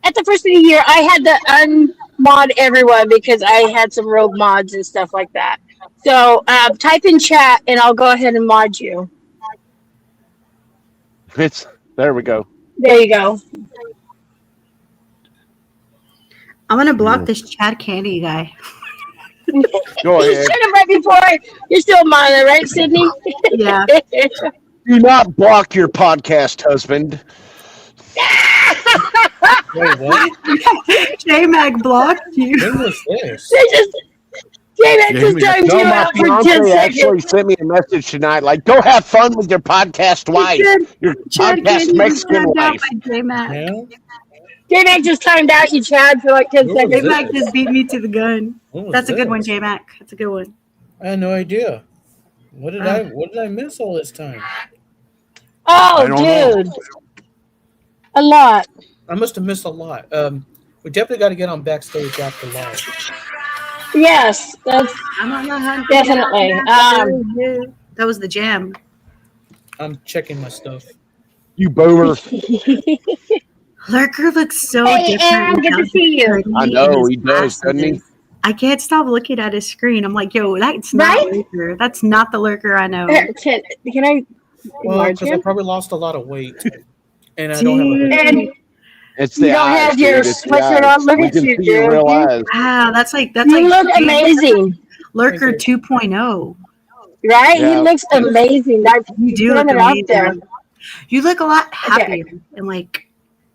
At the first of the year, I had to unmod everyone because I had some rogue mods and stuff like that. So type in chat and I'll go ahead and mod you. There we go. There you go. I'm gonna block this Chad Candy guy. Go You ahead. should have right before. You're still modding, right, Sydney? Yeah. Do not block your podcast husband. Wait, what? J Mag blocked you. When was this? They just Jamie just Jamie, timed No, you my out for 10 fiance actually seconds. sent me a message tonight, like, go have fun with your podcast wife, your Chad podcast Candy was Mexican grabbed out wife. by J Mag. Now? Jamie just timed out you, Chad, for like 10 What was J seconds. this? Mag just beat me to the gun. When was That's a good one, this? J Mag. That's a good one. I had no idea. What did I miss all this time? Oh, I don't know. dude. A lot. I must have missed a lot. We definitely got to get on backstage after live. Yes, that's I'm on the hunt. definitely. That was the jam. I'm checking my stuff. You boomer. Lurker looks so Hey, different. Aaron, good to without see you. his I hoodie know, and his he does, doesn't he? glasses. I can't stop looking at his screen. I'm like, yo, that's not Right? Lurker. That's not the Lurker I know. Can I Well, enlarge because I him? probably lost a lot of weight, and I don't have a Dude. hoodie. And It's you the don't eyes, have your dude. It's the sweatshirt eyes. on. Look We at can you, see your dude. real eyes. Wow, that's like You look amazing, Lurker Thank you. 2.0. right? He Yeah. looks amazing. You do look putting it out there. amazing. You look a lot Okay. happier and like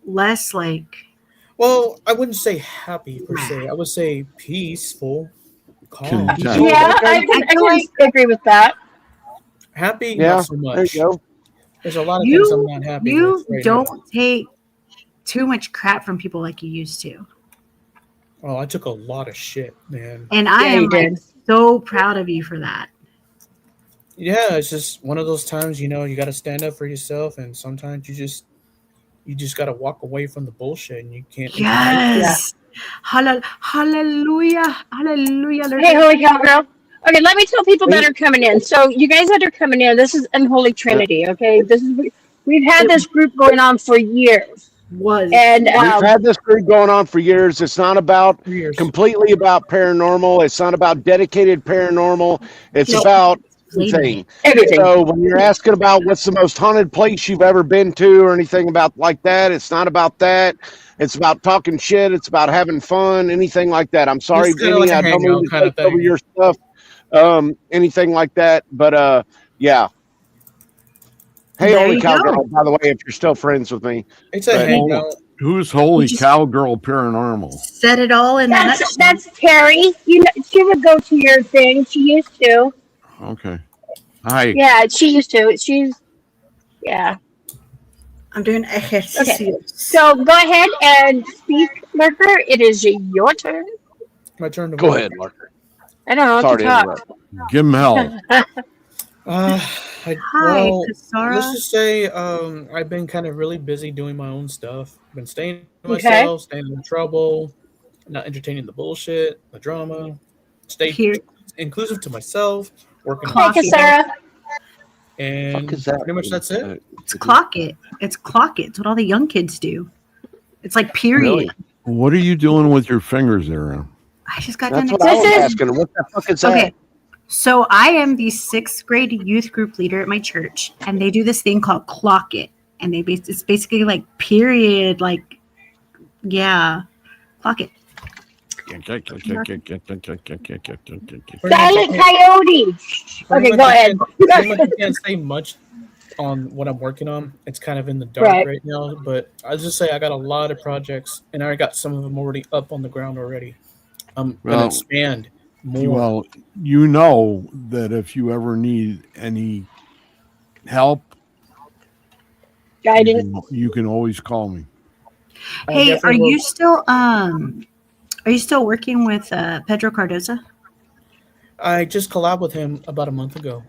less like Well, I wouldn't say happy per se. I would say peaceful, calm. Content. Yeah, Okay. I can agree with that. Happy, Yeah, not so there much. you go. There's a lot of things I'm you. not happy You with right don't now. take too much crap from people like you used to, Oh, I took a lot of shit, man. and I Yeah, you am like, did. so proud of you for that. Yeah, it's just one of those times, you got to stand up for yourself, and sometimes you just got to walk away from the bullshit, and you can't. Yes. Hallelujah. Hallelujah. Hey, holy cow, girl. Okay, let me tell people that are coming in. So, you guys that are coming in, this is Unholy Trinity. Okay, we've had this group going on for years, Was and We've had this group going on for years. It's not about Years. completely about paranormal. It's not about dedicated paranormal. It's Nope. about everything. everything. So when you're asking about what's the most haunted place you've ever been to or anything about like that, it's not about that. It's about talking shit. It's about having fun, anything like that. I'm sorry, It's kinda Jenny. like a I don't mean hangout to kind of take over thing. your stuff, anything like that. But yeah. Hey, There holy you cow, go. girl, by the way, if you're still friends with me. It's a But- hangout. Who's Holy Just- Cowgirl Paranormal? said it all in that. That's Terry. You know, she would go to your thing. She used to. Okay. Hi. Yeah, she used to. Yeah. I'm doing ejercicios. So go ahead and speak, Lurker. It is your turn. My turn to Go vote. ahead, Marker. I don't know. Sorry To to talk. interrupt. Give him hell. Hi, Well, Kasara. let's just say I've been kind of really busy doing my own stuff. Been staying to Okay. myself, staying in trouble, not entertaining the bullshit, the drama. Stay Here, inclusive to myself, working Hey, on Clock it. stuff, Kasara. and Fuck is that? pretty much that's it. It's clock it. It's clock it. It's what all the young kids do. It's like period. Really? What are you doing with your fingers there? I just got That's done. what I was This is- asking. What the fuck is that? Okay. So I am the 6th grade youth group leader at my church, and they do this thing called clock it, and it's basically like period, like yeah, clock it. Silent Coyote. Okay, go ahead. Pretty much I can't say much on what I'm working on. It's kind of in the dark right now, but I'll just say I got a lot of projects, and I got some of them already up on the ground already. I'm Well, gonna expand more. Well, you know that if you ever need any help, Guidance. you can always call me. I Hey, definitely are you still working with Pedro Cardoza? I just collabed with him about a month ago.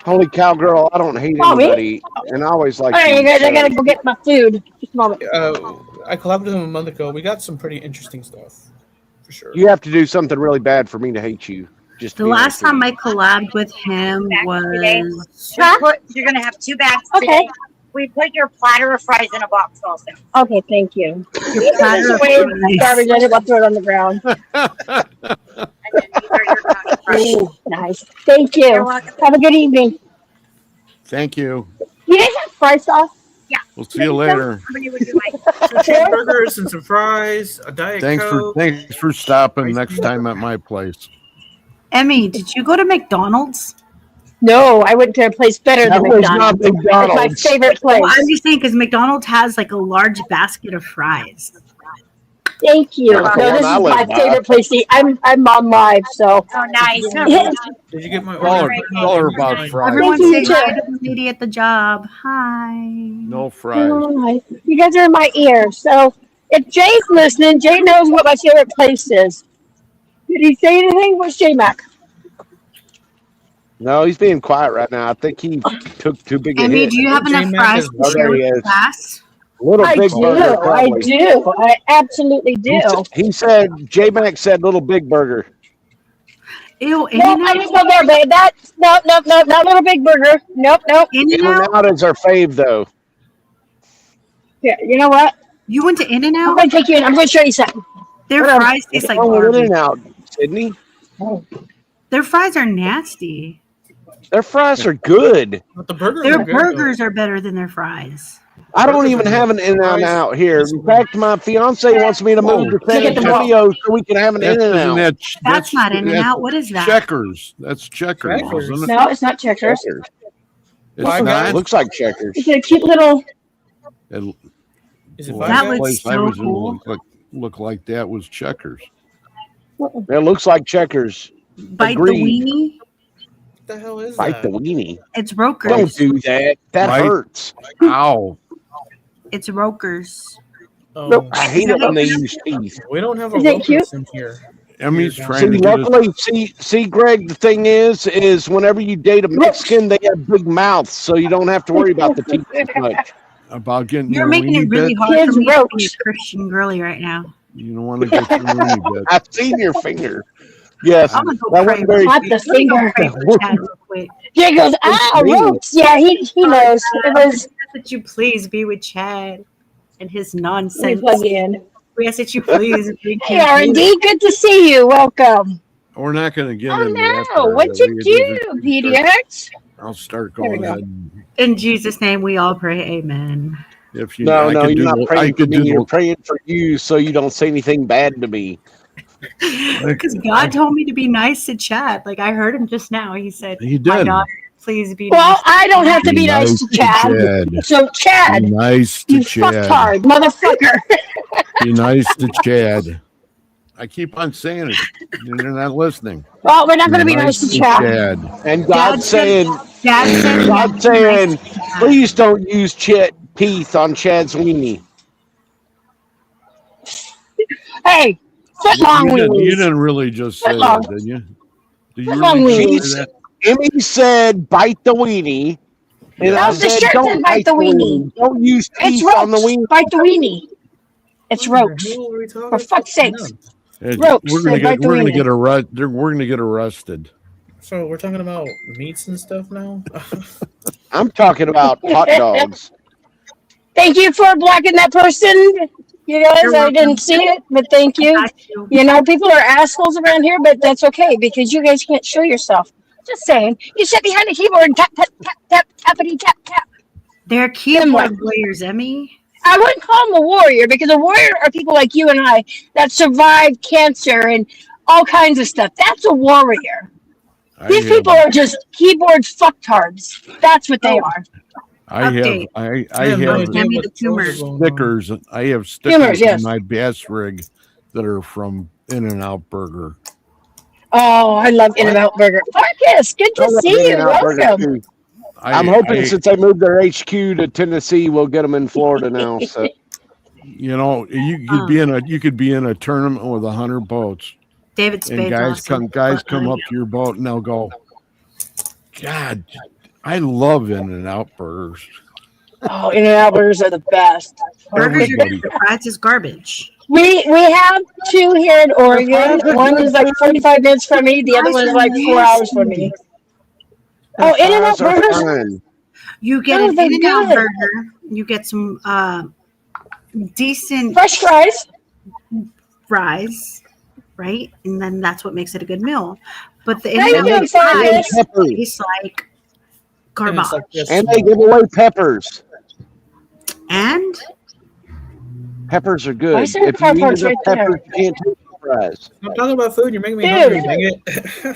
Holy cow, girl! I don't hate Oh, me? anybody, and I always like. All right, you you, guys. I so- gotta go get my food. Just a moment. I collabed with him a month ago. We got some pretty interesting stuff, for sure. You have to do something really bad for me to hate you. Just to The be last honest with time you. I collabed with him was Huh? You're gonna have 2 bags. Okay. We put your platter of fries in a box also. Okay, thank you. your platter of Wait, fries. garbage. I didn't want to throw it on the ground. And then these are your box fries. Ooh, nice. Thank You're you. welcome. Have a good evening. Thank you. You guys have fry sauce? We'll see you later. How many would you like? 2 cheeseburgers and some fries, a Diet Thanks Coke. for stopping Ice next cream. time at my place. Emmy, did you go to McDonald's? No, I went to a place better That than was McDonald's. not It's my McDonald's. favorite place. Well, I'm just saying because McDonald's has like a large basket of fries. Thank you. That's the No, one this I is live my by. favorite place to eat. I'm on live, so Oh, nice. Did you get my Tell order? her about fries. Everyone Thank say you, hi too. to the lady at the job. Hi. No fries. You guys are in my ear. So if Jay's listening, Jay knows what my favorite place is. Did he say anything? What's J Mac? No, he's being quiet right now. I think he took too big a Emmy, hit. do you have enough J-Mac fries is to Oh, share there with he the is. class? Little I Big do. Burger, I probably. do. I absolutely do. He said, J-Mac said Little Big Burger. Ew, No, In-N-Out? I just go there, babe. That's no, not Little Big Burger. Nope. In-N-Out? In-N-Out is our fave, though. Yeah, you know what? You went to I'm In-N-Out? gonna take you in. I'm gonna show you something. Their Hold on. fries taste like Oh, garbage. In-N-Out, Sydney. Their fries are nasty. Their fries are good. But the burgers Their are good, burgers are better than their fries. I don't Burgers even are have an good. In-N-Out Fries- out here. In fact, my fiance wants me to move to San Look at the Antonio so we can have an Isn't In-N-Out. That's not In-N-Out. What is that? Checkers. That's Checkers, Checkers. isn't it? No, it's not Checkers. It's Five not. Guys? Looks like Checkers. It's a cute little. It, Is it well, Five That the Guys? looks place I so was in cool. looked like that was Checkers. It looks like Checkers. Bite Agreed. the weenie. What the hell is Bite that? the weenie. It's Don't Rokers. do that. That Bite. hurts. Ow. It's Rokers. Oh, I hate it when they use teeth. we don't have a Is it cute? locust in here. Emmy's See, trying See, to get us. luckily, see, Greg, the thing is whenever you date a Mexican, they have big mouths, so you don't have to worry about the teeth as much. About getting You're your making it weenie really bit. hard Kids for me to be a roach. Christian girly right now. You don't want to get your weenie bit. I've seen your finger. Yes, I'm gonna go that pray. wasn't very. Not the Let me go finger. pray for Chad real quick. Jay goes, Roots. Yeah, he knows. It was. That you please be with Chad and his Let me nonsense. plug you in. We ask that you please be Hey, R&D, good to see you. Welcome. We're not going to get Oh into that. no, part. what'd you do, PDX? I'll start There we going go. ahead. In Jesus' name, we all pray. Amen. If you, No, I no, could you're do, not I praying for could me. do. You're praying for you, so you don't say anything bad to me. Because God told me to be nice to Chad. Like I heard him just now. He said, He "My did. daughter, please be Well, nice." I don't have to be nice to Chad. So, Chad, Be nice to you Chad. fucktard, motherfucker. Be nice to Chad. I keep on saying it. You're not listening. Well, we're not going to be nice to Chad. And Dad God's saying, Dad said, God's saying, please don't use teeth on Chad's weenie. Hey, foot long You weenies. didn't really just say Foot long. that, did you? Did you Foot really long just weenies. say that? Emmy said, "Bite the weenie," and Yeah. I No, the said, shirt "Don't said bite the weenie. Don't use It's teeth on the ropes. weenie." Bite the weenie. It's What the ropes. hell are we talking For fuck's about? sakes. We're Ropes gonna said get bite the we're gonna weenie. get arrested. We're gonna get arrested. So we're talking about meats and stuff now. I'm talking about hot dogs. Thank you for blocking that person. You guys, You're I welcome. didn't see it, but thank you. Got you. You know, people are assholes around here, but that's okay because you guys can't show yourself. Just saying. You sit behind a keyboard and tap, tap, tap, tap, tappity, tap, tap. They're Then what? keyboard warriors, Emmy. I wouldn't call them a warrior because a warrior are people like you and I that survived cancer and all kinds of stuff. That's a warrior. These people are just keyboard fucktards. That's what they are. I have Update. I have no have idea Emmy what the the fuck tumor. is going on. stickers. I have Humors, stickers yes. in my bass rig that are from In-N-Out Burger. Oh, I love In-N-Out Burger. Marcus, good I to love see you. In-N-Out Burger, Welcome. too. I'm hoping I since they moved their HQ to Tennessee, we'll get them in Florida now. So you know you could be in a tournament with 100 boats, David and Spade's awesome. come up to your boat and they'll go, God, I love In-N-Out Burgers. Oh, In-N-Out Burgers are the best. Burgers are Everybody. good. Fries is garbage. We have two here in Oregon. One is like 45 minutes from me. The other one is like 4 hours from me. Oh, In-N-Out fries are Burgers? fine. You get Oh, an they're In-N-Out good. burger. You get some decent Fresh fries. fries, right? And then that's what makes it a good meal. But the How you In-N-Out doing, fries Marcus? Peppers. taste like And it's garbage. like this And they small. give away peppers. And Peppers are Why good. is there If you eat parts enough right there? peppers, you can't take the fries. I'm talking about food. You're making me Dude. hungry. Dang it. you're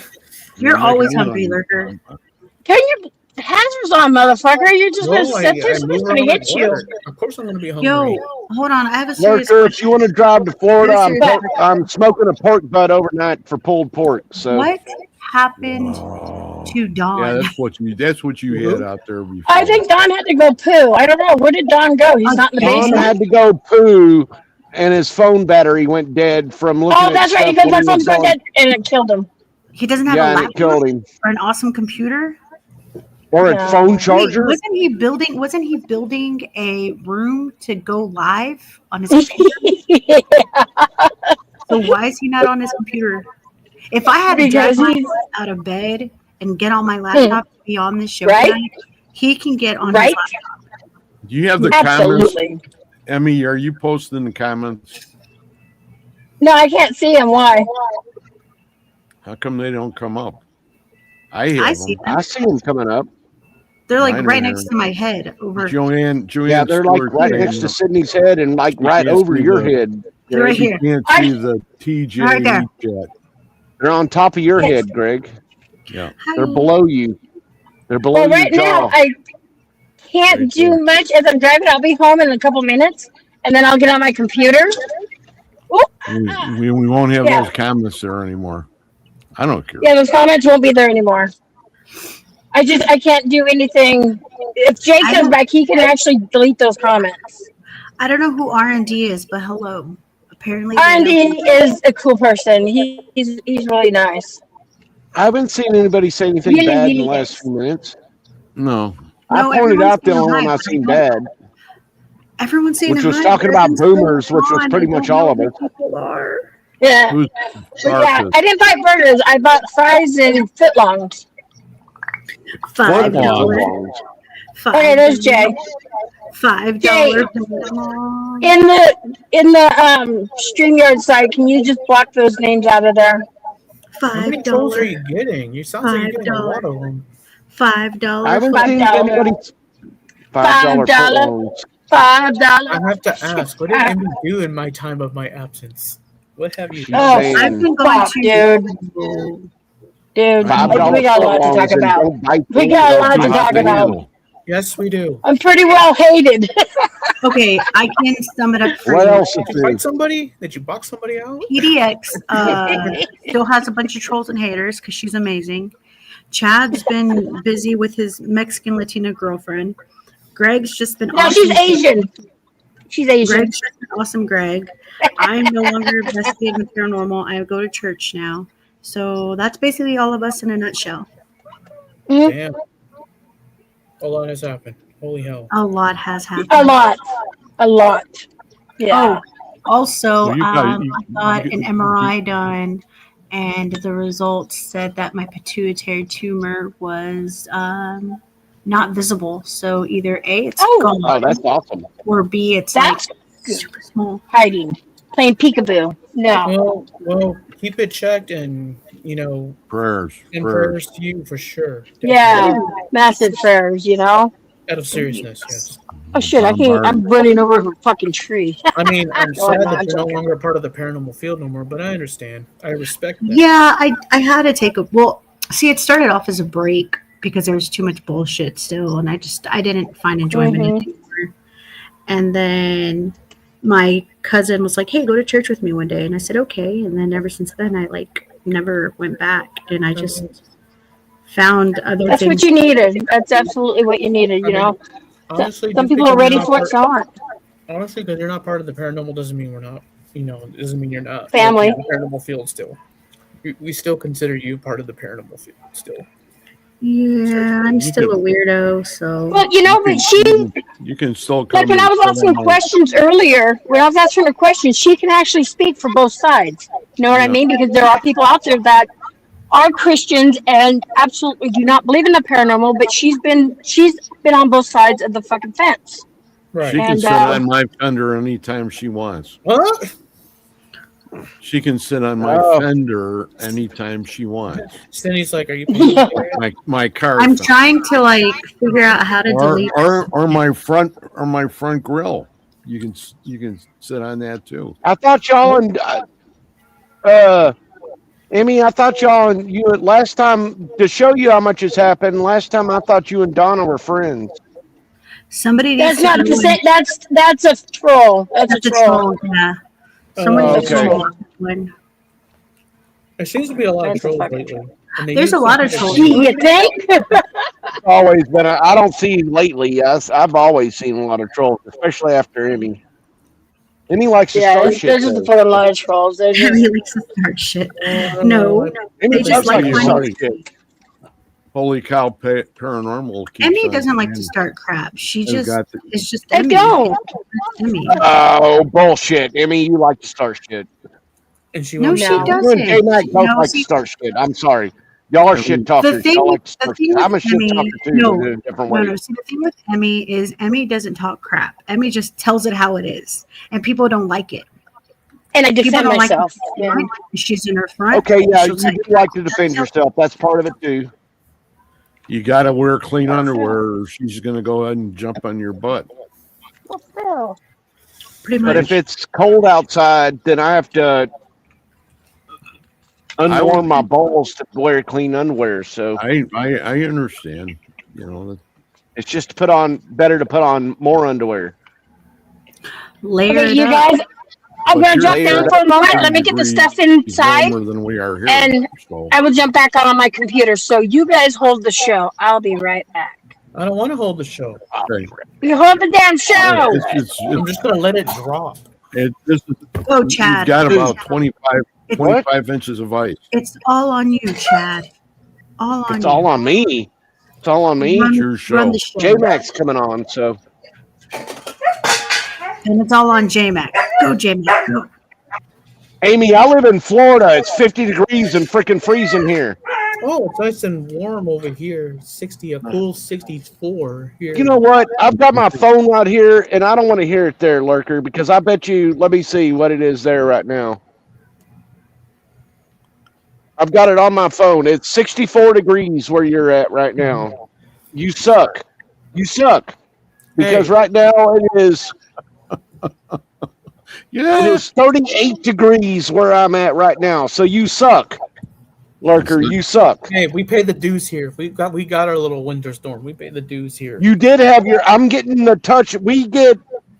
You're always making me hungry, hungry. Lurker. Turn your hazards on, motherfucker. You're just going to No, sit there. Someone's move going to around hit at you. work. Of course I'm going to be hungry. Yo, hold on. I have a serious Lurker, if you question. want to drive to Florida, Serious question. I'm smoking a pork butt overnight for pulled pork. So What happened Oh. to Dawn? Yeah, that's what you had out there before. I think Don had to go poo. I don't know. Where did Don go? He's not in the Don basement. had to go poo, and his phone battery went dead from looking Oh, at that's right. stuff Because when my he phone's was got dead and it killed him. He doesn't have Yeah, a and it laptop killed him. or an awesome computer. Or a No. phone Wait, charger. wasn't he building a room to go live on his computer? So why is he not on his computer? If I had to drag Because he's myself out of bed and get on my laptop to be on this show Right? tonight, he can get on Right? his laptop. Do you have the comments? Absolutely. Emmy, are you posting the comments? No, I can't see him. Why? How come they don't come up? I have I them. see them. I see him coming up. They're like Mine are right here. next to my head. Over Joanne Yeah, they're like Stewart right came next to up. Sydney's head and like right Yes, over we your do. head. They're right You here. can't see the TJ Right there. chat. They're on top of your Yes. head, Greg. Yeah. They're below you. They're below Well, your right jaw. now, I can't Right do there. much as I'm driving. I'll be home in a couple minutes, and then I'll get on my computer. Oop. We won't have Yeah. those comments there anymore. I don't care. Yeah, those comments won't be there anymore. I can't do anything. If Jay I comes don't- back, he can actually delete those comments. I don't know who R&D is, but hello. Apparently, R&D is a cool person. He's really nice. I haven't seen anybody say anything Really, bad in the really last is. few minutes. No. I No, pointed everyone's out the saying only one hi, I but I seen don't- bad, Everyone's saying which was hi, talking but about everyone's boomers, which was on. pretty I much don't all know of who it. people are. Yeah. Who's But yeah, Marcus? I didn't buy burgers. I bought fries and footlongs. $5. Footlongs. Okay, there's Jay. $5. In the StreamYard site, can you just block those names out of there? How many trolls are $5. you getting? You sound like you're getting a lot of them. I haven't $5. seen $5. anybody. $5 $5. footlongs. $5. I have to ask, what did Emmy do in my time of my absence? What have you She's Oh, saying I've been going fuck, to dude. Dude, $5 we got a lot to footlongs talk and about. don't bite We the got a don't lot to bite talk the about. handle. Yes, we do. I'm pretty well hated. Okay, I can sum it up for What you. else is Did you fight new? somebody? Did you box somebody out? PDX still has a bunch of trolls and haters because she's amazing. Chad's been busy with his Mexican Latina girlfriend. Greg's just been No, awesome. she's Asian. She's Asian. Greg's just an awesome Greg. I'm no longer investigating the paranormal. I go to church now. So that's basically all of us in a nutshell. Damn. A lot has happened. Holy hell. A lot has happened. A lot. Yeah. Oh, also, Well, I got an MRI done, and the results said that my pituitary tumor was not visible. So either A, it's gone, Oh, that's awesome. or B, it's That's like super small. hiding. Playing peekaboo. No. Well, keep it checked and, Prayers. prayers to you for sure. Yeah. Massive prayers, Out of seriousness, yes. Oh shit, I'm running over a fucking tree. I mean, I'm Oh, sad no, that I'm you're no joking. longer a part of the paranormal field no more, but I understand. I respect that. Yeah, I had to take a see. It started off as a break because there was too much bullshit still, and I didn't find enjoyment in it anymore. And then my cousin was like, "Hey, go to church with me one day," and I said, "Okay." And then ever since then, I never went back, and I just found other That's things. what you needed. That's absolutely what you needed, Honestly, Some just people are because ready you're not for it, some aren't. Honestly, because you're not part of the paranormal doesn't mean we're not. Doesn't mean you're not Family. in the paranormal field still. We still consider you part of the paranormal field still. Yeah, I'm still a weirdo, so. Well, but You can still come. like when I was asking questions earlier, when I was asking her questions, she can actually speak for both sides. You know what I mean? Because there are people out there that are Christians and absolutely do not believe in the paranormal, but she's been on both sides of the fucking fence. Right. She can And, sit on my fender anytime she wants. What? She can sit on my fender anytime she wants. Cindy's like, "Are you?" My car. I'm trying to figure out how to delete. Or my front grill. You can sit on that too. I thought y'all and Emmy, I thought y'all and you last time, to show you how much has happened. Last time I thought you and Donna were friends. Somebody. That's not the same. That's a troll. That's a troll. Yeah. Somebody okay. There seems to be a lot of trolls lately. There's a lot of trolls. You think? Always been. I don't see lately. Yes, I've always seen a lot of trolls, especially after Emmy. Emmy likes to start shit. There's just a lot of trolls. There's just, Emmy likes to start shit. No, Emmy they does just like like to when start shit. Holy cow! Paranormal. keeps Emmy on doesn't like to coming. start crap. She They've just got it's just I Emmy. don't. Emmy. Oh, bullshit. Emmy, you like to start shit. And she No, won't- she No. You doesn't. and J-Mac both No, like see, to start shit. I'm sorry. Y'all are shit talkers. the thing, Y'all like to the start thing shit. with I'm a shit Emmy, talker too, no, but in a different no, way. no. See, the thing with Emmy is Emmy doesn't talk crap. Emmy just tells it how it is, and people don't like it. And I People defend don't myself. like it. She's in her front. Okay, yeah, she'll you say- do like to defend yourself. That's part of it too. You got to wear clean underwear, or she's going to go ahead and jump on your butt. Pretty But much. if it's cold outside, then I have to unwarm my balls to wear clean underwear. So I understand. it's just better to put on more underwear. Layer Okay, it you up. guys, I'm But going to you're jump down layered for a moment. Let me get the stuff inside, warmer than we are here. and So. I will jump back on my computer. So you guys hold the show. I'll be right back. I don't want to hold the show. Okay. You hold the damn show. I'm just gonna let it drop. This is, Oh, you've Chad. got about 25 What? inches of ice. It's all on you, Chad. All on It's you. all on me. It's all on me. Run, It's your show. run the show. J-Mac's coming on, so And it's all on J-Mac. Go, J-Mac. Go. Amy, I live in Florida. It's 50 degrees and freaking freezing here. Oh, it's nice and warm over here. A cool 64 here. You know what? I've got my phone out here, and I don't want to hear it there, Lurker, because I bet you. Let me see what it is there right now. I've got it on my phone. It's 64 degrees where you're at right now. You suck. You suck. Because right now it is. Yeah. It is 38 degrees where I'm at right now. So you suck, Lurker. You suck. Hey, we pay the dues here. We got our little winter storm. We pay the dues here. You did have your. I'm getting the touch. We get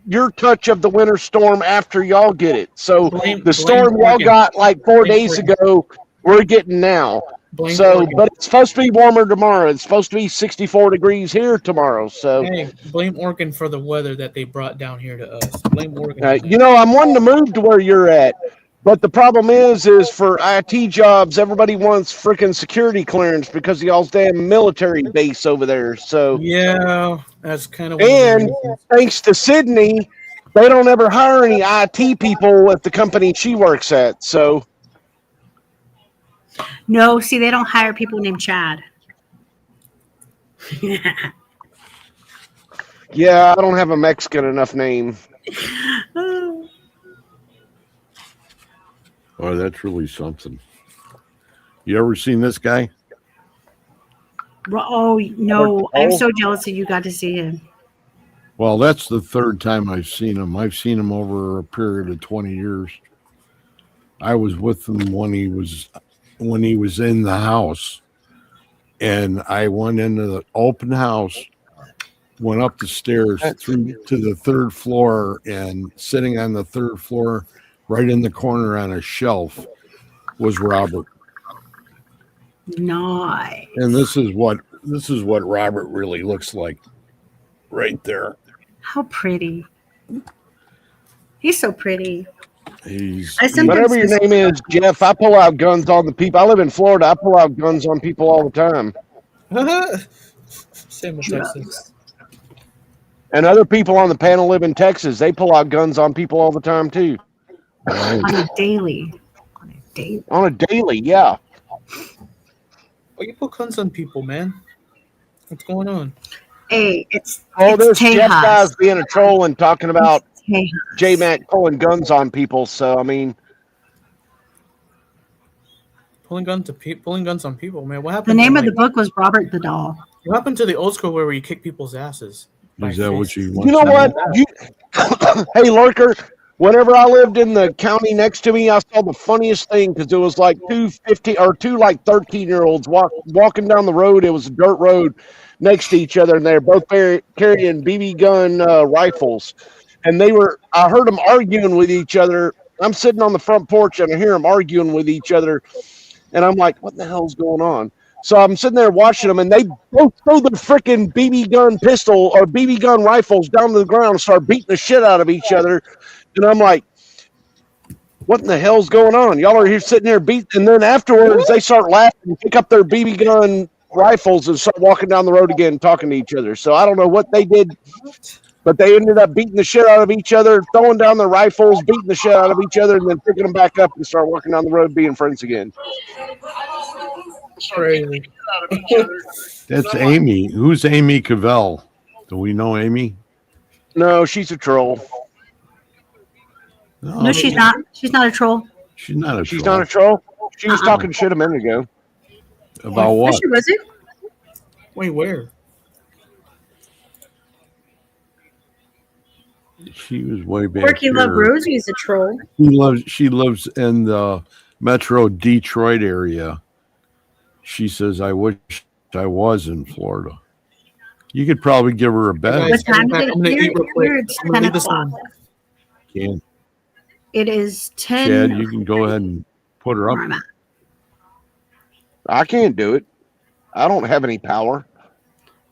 your touch of the winter storm after y'all get it. So Blame the storm y'all Oregon. got like 4 Blame days Oregon. ago, we're getting now. Blame So, Oregon. but it's supposed to be warmer tomorrow. It's supposed to be 64 degrees here tomorrow. So, Hey, blame Oregon for the weather that they brought down here to us. Blame Oregon. On you that. know, I'm wanting to move to where you're at. But the problem is for IT jobs, everybody wants freaking security clearance because of y'all's damn military base over there. So, Yeah, that's kind of one of the and reasons. thanks to Sydney, they don't ever hire any IT people at the company she works at. So, No, see, they don't hire people named Chad. yeah, I don't have a Mexican enough name. Oh, that's really something. You ever seen this guy? Oh no, I'm so jealous that you got to see him. Well, that's the third time I've seen him. I've seen him over a period of 20 years. I was with him when he was in the house, and I went into the open house, went up the stairs through to the third floor, and sitting on the third floor, right in the corner on a shelf, was Robert. Nice. And this is what Robert really looks like, right there. How pretty. He's so pretty. Whatever your name is, Jeff, I pull out guns on the people. I live in Florida. I pull out guns on people all the time. Same with Texas. And other people on the panel live in Texas. They pull out guns on people all the time too. On a daily. On a daily, yeah. Why you put guns on people, man? What's going on? Hey, it's there's Tejas. Jeff guys being a troll and talking about J-Mac pulling guns on people. So I mean, Pulling guns on people, man. What The happened? name of the book was Robert the Doll. What happened to the old school where you kick people's asses? Is that what you want? you know what? Hey, Lurker. Whenever I lived in the county next to me, I saw the funniest thing because it was like two 13-year-olds walking down the road. It was a dirt road next to each other, and they're both carrying BB gun rifles. And I heard them arguing with each other. I'm sitting on the front porch and I hear them arguing with each other. And I'm like, what the hell's going on? So I'm sitting there watching them, and they both throw their freaking BB gun pistol or BB gun rifles down to the ground and start beating the shit out of each other. And I'm like, what in the hell's going on? Y'all are here sitting there beating. And then afterwards, they start laughing and pick up their BB gun rifles and start walking down the road again and talking to each other. So I don't know what they did, but they ended up beating the shit out of each other, throwing down their rifles, beating the shit out of each other, and then picking them back up and start walking down the road being friends again. Crazy. That's Amy. Who's Amy Cavell? Do we know Amy? No, she's a troll. No, she's not. She's not a troll. She's not a She's troll. not a troll? She was talking shit a minute ago. About what? She was it? Wait, where? She was way back Porky Love here. Rosie is a troll. She lives in the Metro Detroit area. She says, I wish I was in Florida. You could probably give her a bet. What time is it? I'm gonna eat real quick. Here it's I'm gonna 10 leave this o'clock. on. Can. It is 10. Chad, you can go ahead and put her Where up. I'm at. I can't do it. I don't have any power.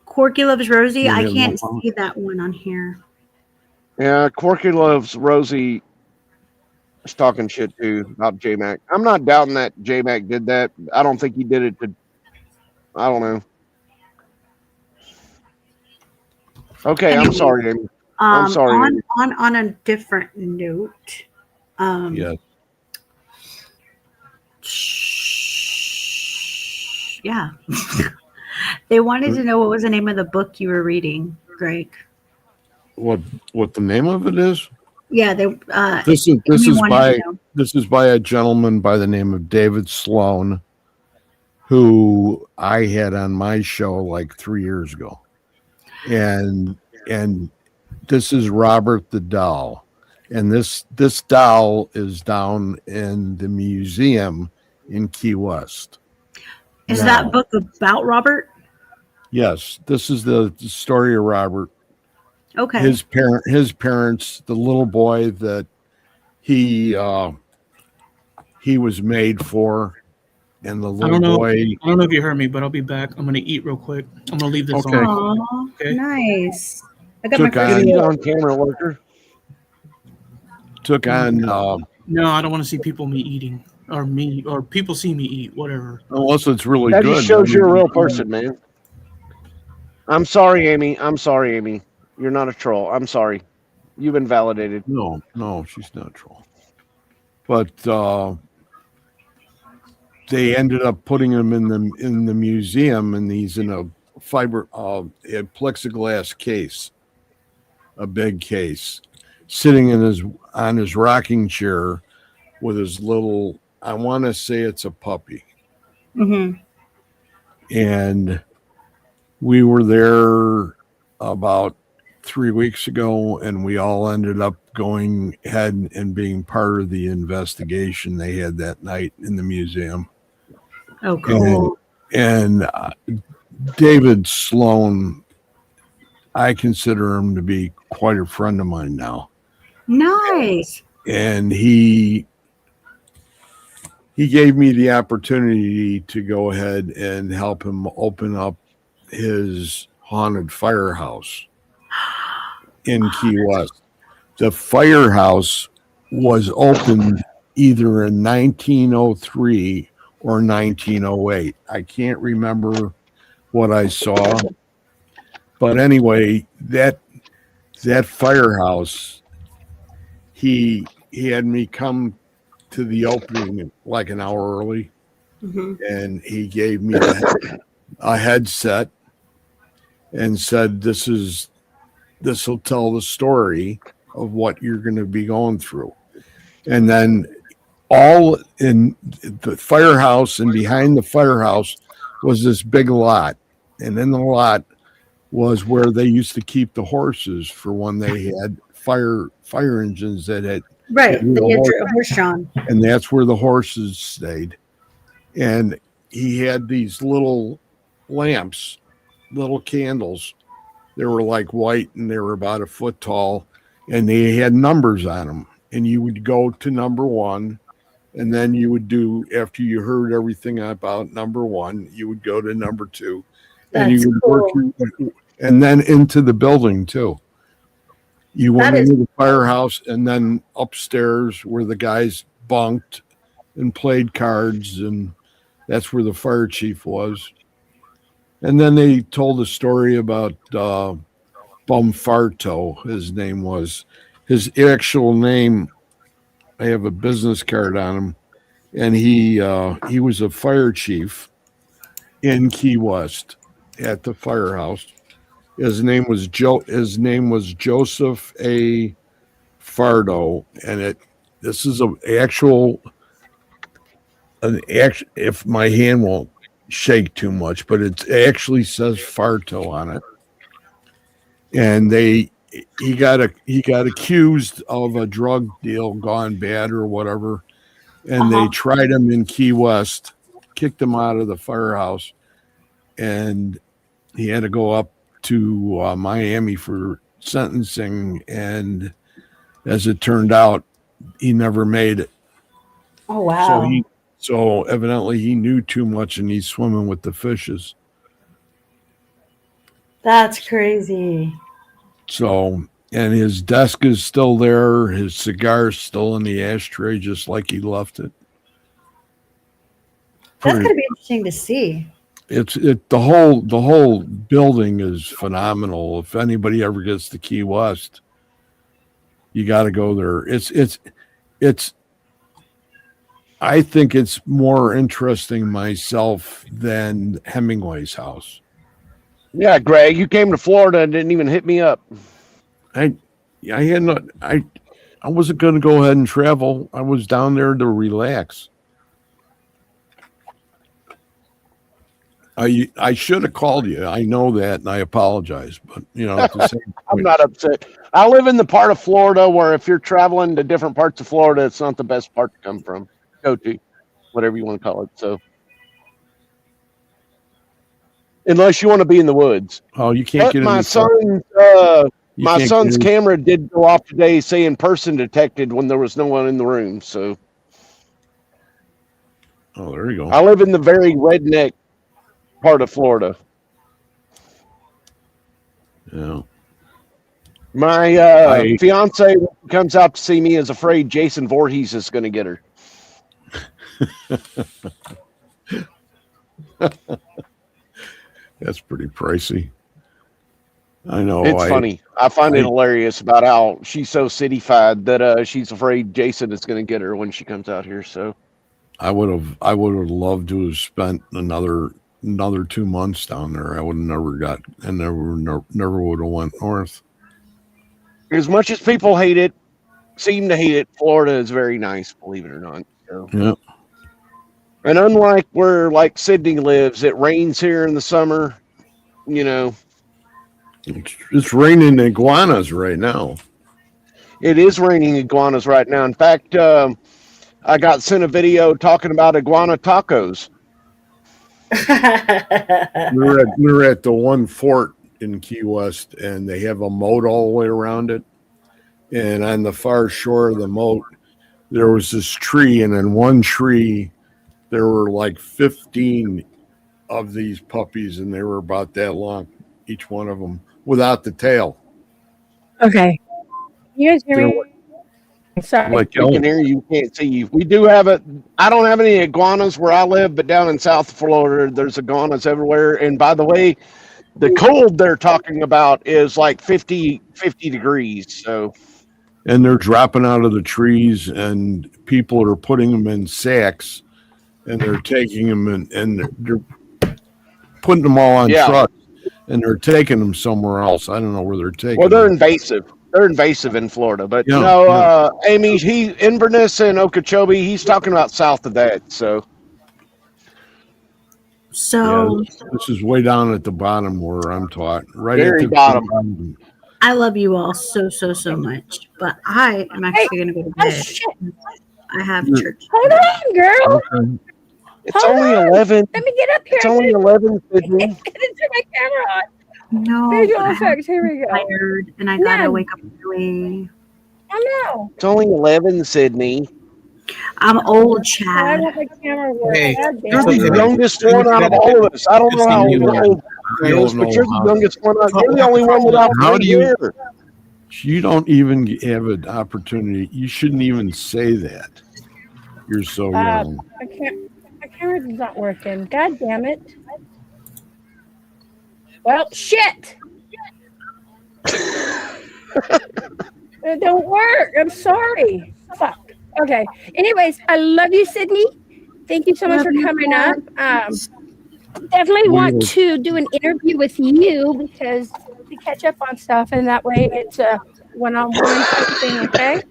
Corky Loves Rosie. You I have can't no power. see that one on here. Yeah, Corky Loves Rosie is talking shit too about J-Mac. I'm not doubting that J-Mac did that. I don't think he did it to, I don't know. Okay, I'm sorry, Amy. I'm sorry. On a different note. Yeah. Yeah. They wanted to know what was the name of the book you were reading, Greg. What the name of it is? Yeah, This Amy is wanted to know. by a gentleman by the name of David Sloan, who I had on my show like 3 years ago. And this is Robert the Doll. And this doll is down in the museum in Key West. Is that book about Robert? Yes, this is the story of Robert. Okay. His parents, the little boy that he was made for, and the I little don't know. boy. I don't know if you heard me, but I'll be back. I'm gonna eat real quick. I'm gonna leave this Okay. on. Aw, Okay. nice. I got my Took first on- Eat on camera, worker. Took on No, I don't want to see people me eating or people see me eat. Whatever. unless it's really That good. just shows you're a real I mean, person, man. I'm sorry, Amy. I'm sorry, Amy. You're not a troll. I'm sorry. You've been validated. No, she's not a troll. But they ended up putting him in the museum, and he's in a plexiglass case, a big case, sitting on his rocking chair with his little. I want to say it's a puppy, Mm-hmm. and we were there about 3 weeks ago, and we all ended up going ahead and being part of the investigation they had that night in the museum. Oh, cool. And David Sloan, I consider him to be quite a friend of mine now. Nice. And he gave me the opportunity to go ahead and help him open up his haunted firehouse in Key West. The firehouse was opened either in 1903 or 1908. I can't remember what I saw, but anyway, that firehouse, he had me come to the opening like an hour early, and he gave me a headset and said, "This will tell the story of what you're going to be going through." And then all in the firehouse and behind the firehouse was this big lot. And in the lot was where they used to keep the horses for when they had fire engines that had Right. hit The horse drawn. and that's where the horses stayed. And he had these little lamps, little candles. They were like white and they were about a foot tall, and they had numbers on them. And you would go to number 1, and then you would do, after you heard everything about number 1, you would go to number 2, and That's you would cool. work, and then into the building too. You went That is into the firehouse, and then upstairs where the guys bunked and played cards, and that's where the fire chief was. And then they told a story about Bumfarto, his name was. His actual name, I have a business card on him, and he was a fire chief in Key West at the firehouse. His name was Joseph A. Fardo, and this is if my hand won't shake too much, but it actually says Farto on it. And he got accused of a drug deal gone bad or whatever, and they tried him in Key West, kicked him out of the firehouse, and he had to go up to Miami for sentencing, and as it turned out, he never made it. Oh, wow. So evidently he knew too much, and he's swimming with the fishes. That's crazy. So, and his desk is still there. His cigar's still in the ashtray, just like he left it. That's going to be interesting to see. The whole building is phenomenal. If anybody ever gets to Key West, you got to go there. It's I think it's more interesting myself than Hemingway's house. Yeah, Greg, you came to Florida and didn't even hit me up. I wasn't going to go ahead and travel. I was down there to relax. I should have called you. I know that, and I apologize. But at the same I'm not upset. I live in the part of Florida where if you're traveling to different parts of Florida, it's not the best part to go to, whatever you want to call it. So, unless you want to be in the woods. Oh, you can't get in my the son. My son's camera did go off today saying person detected when there was no one in the room. So, Oh, there you go. I live in the very redneck part of Florida. Yeah. My fiance comes out to see me is afraid Jason Voorhees is going to get her. That's pretty pricey. I know. It's funny. I find it hilarious about how she's so cityfied that she's afraid Jason is going to get her when she comes out here. So I would have loved to have spent another 2 months down there. I would have never would have went north. as much as people hate it, seem to hate it, Florida is very nice, believe it or not. So. Yeah. And unlike where like Sydney lives, it rains here in the summer. You know, it's raining iguanas right now. It is raining iguanas right now. In fact, I got sent a video talking about iguana tacos. We're at the one fort in Key West, and they have a moat all the way around it. And on the far shore of the moat, there was this tree, and in one tree, there were like 15 of these puppies, and they were about that long, each one of them, without the tail. Okay. You guys hear me? Sorry. Like we can hear you, can't see you. We do have it. I don't have any iguanas where I live, but down in South Florida, there's iguanas everywhere. And by the way, the cold they're talking about is like 50 degrees. So, and they're dropping out of the trees, and people are putting them in sacks, and they're taking them and they're putting them all on trucks, and they're taking them somewhere else. I don't know where they're taking. Well, they're them. invasive. They're invasive in Florida, but Amy, Inverness and Okeechobee, he's talking about south of that. So this is way down at the bottom where I'm taught, right very at the bottom. I love you all so much, but I am actually going to go to bed. I have church. Hold on, girl. Okay. It's only 11. Let me get up here. It's only 11. Sydney. Get into my camera on. No, Visual effects. Here we go. Tired, and I gotta wake up early. Oh no. It's only 11, Sydney. I'm old, I Chad. want my camera work. Hey, God damn You're it. the youngest one out of all of us. I don't know how old you is, but you're the youngest one. You're the only one without How do you- hair. You don't even have an opportunity. You shouldn't even say that. You're so young. My camera's not working. God damn it. Well, shit. It don't work. I'm sorry. Fuck. Okay. Anyways, I love you, Sydney. Thank you so much for coming up. Definitely want to do an interview with you because we catch up on stuff, and that way it's a one-on-one type of thing. Okay.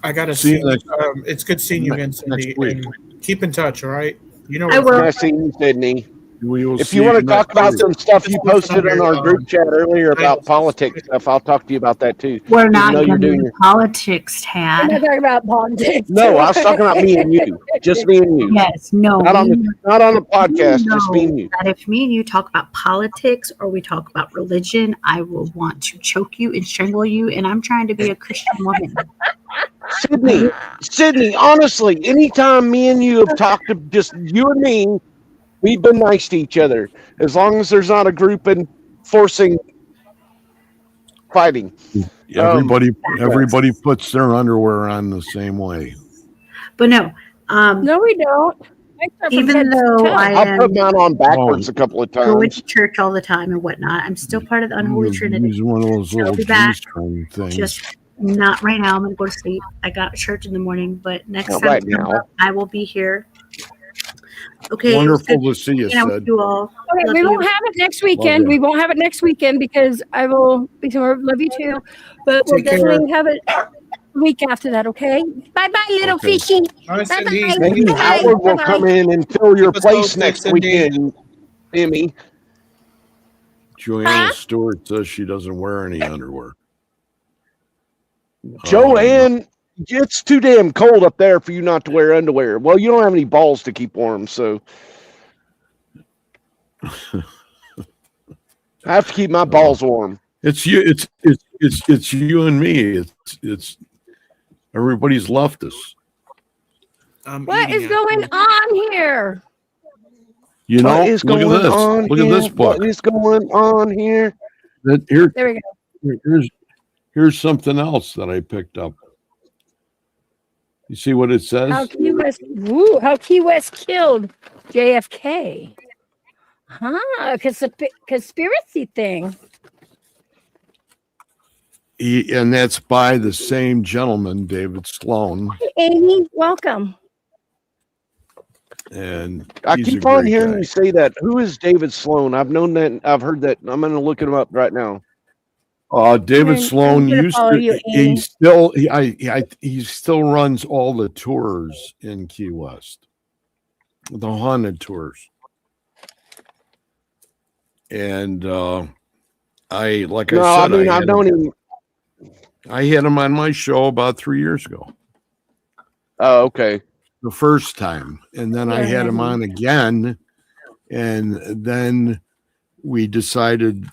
I gotta See see. you It's good seeing you again, Cindy. next week. And keep in touch, all right? You know, I will. Nice seeing you, Sydney. We will If see you want to next talk about week. some stuff you posted on our group chat earlier about politics stuff, I'll talk to you about that too. We're not though you're going doing to your- politics, I'm not Tad. talking about politics. No, I was talking about me and you. Just me and you. Yes, no. Not on the podcast, just me and you. That if me and you talk about politics or we talk about religion, I will want to choke you and strangle you. And I'm trying to be a Christian woman. Sydney, honestly, anytime me and you have talked to just you and me, we've been nice to each other. As long as there's not a group enforcing fighting. Everybody puts their underwear on the same way. But no, No, we don't. even though I I'll put am mine on backwards a couple of going times. to church all the time and whatnot, I'm still part of the Unholy Trinity. Use one of those I'll little be back. G-string things. Just not right now. I'm going to go to sleep. I got church in the morning, but next Not time right now. I will be here. Okay. Wonderful to see you, hanging out with Sid. you all. Okay, Love we you. won't have it next weekend. you. We won't have it next weekend because I will be somewhere. Love you too, but we'll Take care. definitely have it the week after that. Okay. Bye bye, little Okay. fishy. all right, Bye Cindy. bye. Maybe Bye-bye. Howard will Bye-bye. come in and fill your Keep us place posted, next Cindy. weekend, Emmy. Joanna Stewart says she doesn't wear any underwear. Joanne, it's too damn cold up there for you not to wear underwear. Well, you don't have any balls to keep warm, so I have to keep my balls warm. It's you. It's you and me. It's everybody's left us. What is going on here? You know, What is look going at this. on Look here? at this book. What is going on here? Here, There we go. here's something else that I picked up. You see what it says? How Key West killed JFK. Huh? Conspiracy thing. And that's by the same gentleman, David Sloan. Hey, Amy, welcome. And I he's keep a on great hearing guy. you say that. Who is David Sloan? I've known that. I've heard that. I'm going to look him up right now. David Sloan I'm gonna used follow to. you, Amy. He still runs all the tours in Key West, the haunted tours. And I mean, I've known him. I had him on my show about 3 years ago. Oh, okay. The first time, and then I had him on again, and then we decided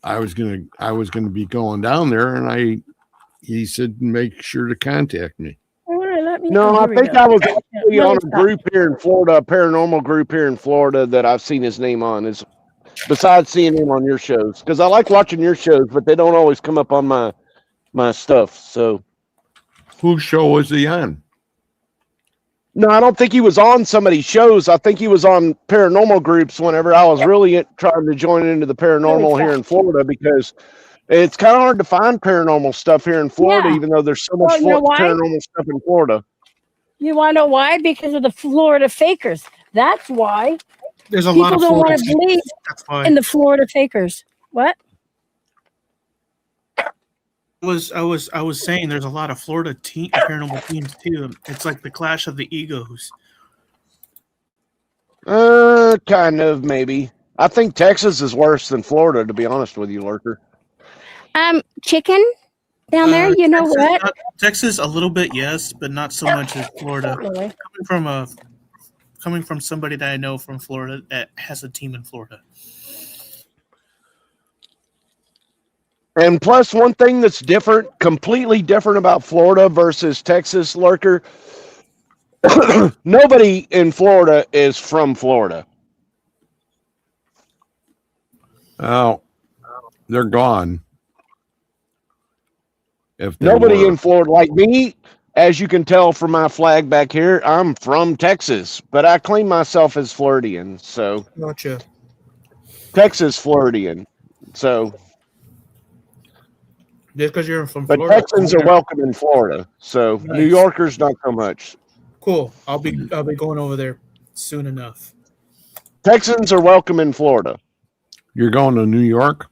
I was gonna be going down there, and he said make sure to contact me. No, I think I was actually on a group here in Florida, a paranormal group here in Florida that I've seen his name on. Is besides seeing him on your shows, because I like watching your shows, but they don't always come up on my stuff. So, whose show was he on? No, I don't think he was on somebody's shows. I think he was on paranormal groups whenever I was really trying to join into the paranormal here in Florida, because it's kind of hard to find paranormal stuff here in Florida, even though there's so much paranormal stuff in Florida. You want to know why? Because of the Florida fakers. That's why. There's a People lot of don't Florida want to believe That's why. in the Florida fakers. What? I was saying there's a lot of Florida paranormal teams too. It's like the clash of the egos. Kind of, maybe. I think Texas is worse than Florida, to be honest with you, Lurker. Chicken down there. You know what? Texas a little bit, yes, but not so much as Florida. Really? Coming from somebody that I know from Florida that has a team in Florida. And plus, one thing that's different, completely different about Florida versus Texas, Lurker, nobody in Florida is from Florida. Oh, they're gone. Nobody in Florida, like me, as you can tell from my flag back here, I'm from Texas, but I claim myself as Floridian. So, Gotcha. Texas Floridian. So, just because you're from but Florida, Texans are welcome in Florida. So, Nice. New Yorkers not so much. Cool. I'll be going over there soon enough. Texans are welcome in Florida. You're going to New York?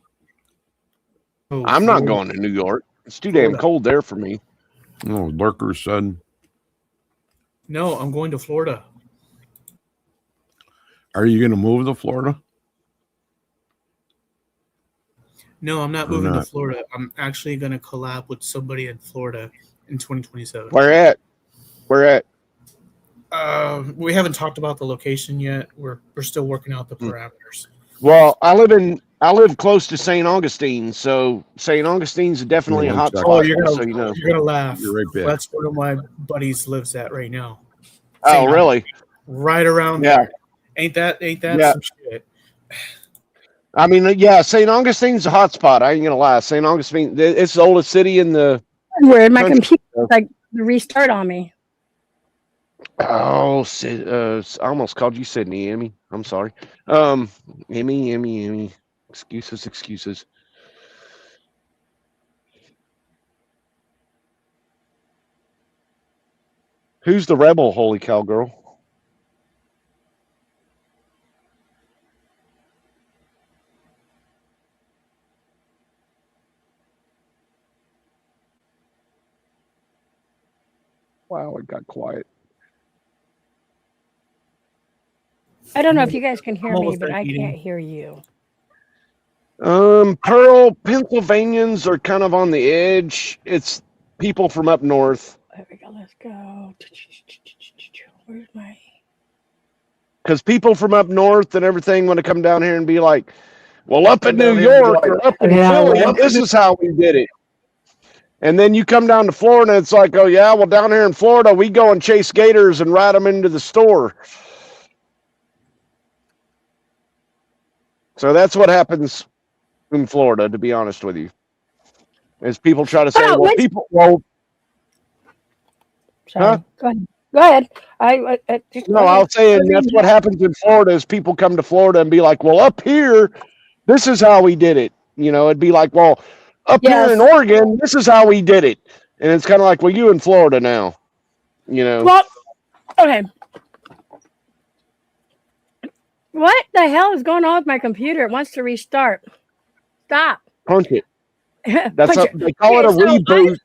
Oh, I'm not going to New York. It's too damn cold there for me. No, Lurker said. No, I'm going to Florida. Are you going to move to Florida? No, I'm not moving to Florida. I'm actually going to collab with somebody in Florida in 2027. Where at? We haven't talked about the location yet. We're still working out the parameters. Well, I live close to St. Augustine, so St. Augustine's definitely a hot spot. Oh, you're so you know. gonna laugh. You're right back. That's where my buddies lives at right now. Oh, really? Right around there. Ain't that some shit? I mean, yeah, St. Augustine's a hot spot. I ain't gonna lie. St. Augustine, it's the oldest city in the. Weird. My computer like restart on me. Oh, I almost called you Sydney, Emmy. I'm sorry. Emmy. Excuses. Who's the rebel, holy cowgirl? Wow, it got quiet. I don't know if you guys can hear me, but I can't hear you. Pearl, Pennsylvanians are kind of on the edge. It's people from up north. There we go. Let's go. Where's my? Because people from up north and everything want to come down here and be like, well, up in New York or up in Philly, this is how we did it. And then you come down to Florida, and it's like, oh yeah, well down here in Florida, we go and chase gators and ride them into the store. So that's what happens in Florida, to be honest with you. As people try to say, Sorry. huh? Go ahead. Go ahead. No, I was saying that's what happens in Florida is people come to Florida and be like, well, up here, this is how we did it. It'd be like, well, up here in Oregon, this is how we did it. And it's kind of like, well, you in Florida now, Well, okay. What the hell is going on with my computer? It wants to restart. Stop. Punch it. Punch it. They call it a reboot.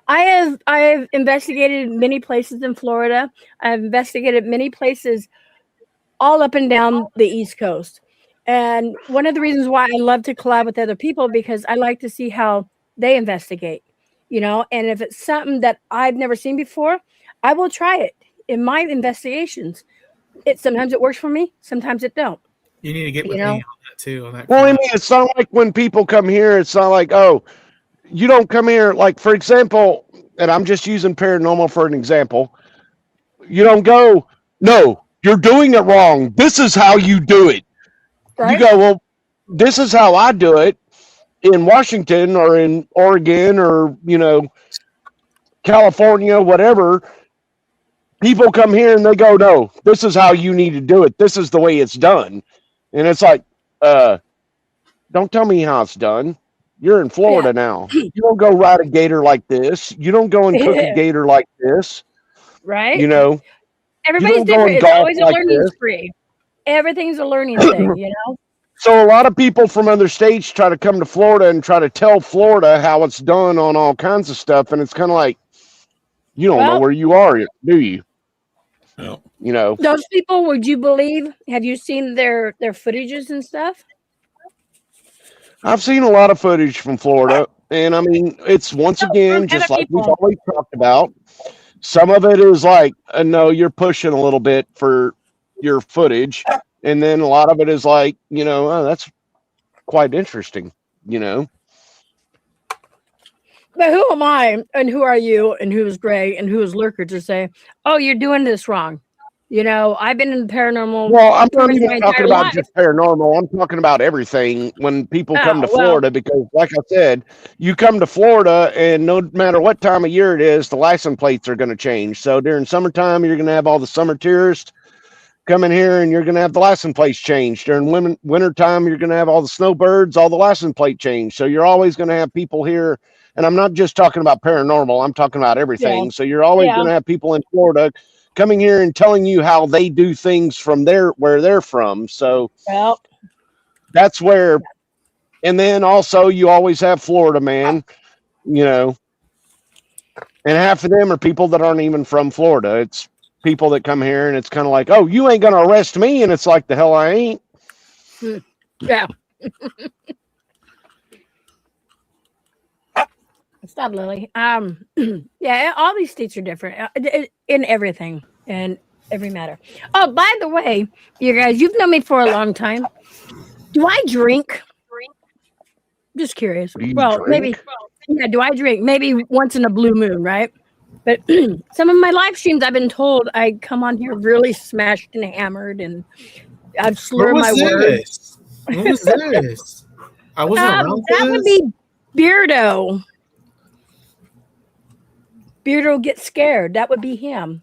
I have investigated many places in Florida. I've investigated many places all up and down the East Coast. And one of the reasons why I love to collab with other people, because I like to see how they investigate, and if it's something that I've never seen before, I will try it in my investigations. Sometimes it works for me, sometimes it don't. You need to get with me on that too. Well, I mean, it's not like when people come here, it's not like, oh, you don't come here. Like, for example, and I'm just using paranormal for an example. You don't go, no, you're doing it wrong. This is how you do it. Right? You go, well, this is how I do it in Washington or in Oregon or, California, whatever. People come here and they go, no, this is how you need to do it. This is the way it's done. And it's like, don't tell me how it's done. You're in Florida now. You don't go ride a gator like this. You don't go and cook a gator like this. Right? Everybody's different. It's always a learning spree. Everything's a learning thing, So a lot of people from other states try to come to Florida and try to tell Florida how it's done on all kinds of stuff. And it's kind of like, you don't know where you are, do you? No. Those people, would you believe? Have you seen their footages and stuff? I've seen a lot of footage from Florida, and I mean, it's once again, just like we've always talked about. Some of it is like, no, you're pushing a little bit for your footage. And then a lot of it is like, oh, that's quite interesting, But who am I and who are you and who is Gray and who is Lurker to say, oh, you're doing this wrong? I've been in the paranormal. Well, I'm not even talking about just paranormal. I'm talking about everything when people come to Florida, because like I said, you come to Florida and no matter what time of year it is, the license plates are going to change. So during summertime, you're going to have all the summer tourists coming here and you're going to have the license plates changed. During wintertime, you're going to have all the snowbirds, all the license plate change. So you're always going to have people here. And I'm not just talking about paranormal. I'm talking about everything. Yeah. So you're always going to have people in Florida coming here and telling you how they do things from where they're from. So that's where, and then also you always have Florida man, and half of them are people that aren't even from Florida. It's people that come here and it's kind of like, oh, you ain't going to arrest me. And it's like, the hell I ain't. Yeah. Stop, Lily. Yeah, all these states are different in everything and every matter. Oh, by the way, you guys, you've known me for a long time. Do I drink? Just curious. Well, drink? Maybe. Yeah, do I drink? Maybe once in a blue moon, right? But some of my live streams, I've been told I come on here really smashed and hammered, and I've slurred my words. What was this? I wasn't around. That would be Beardo. Beardo gets scared. That would be him,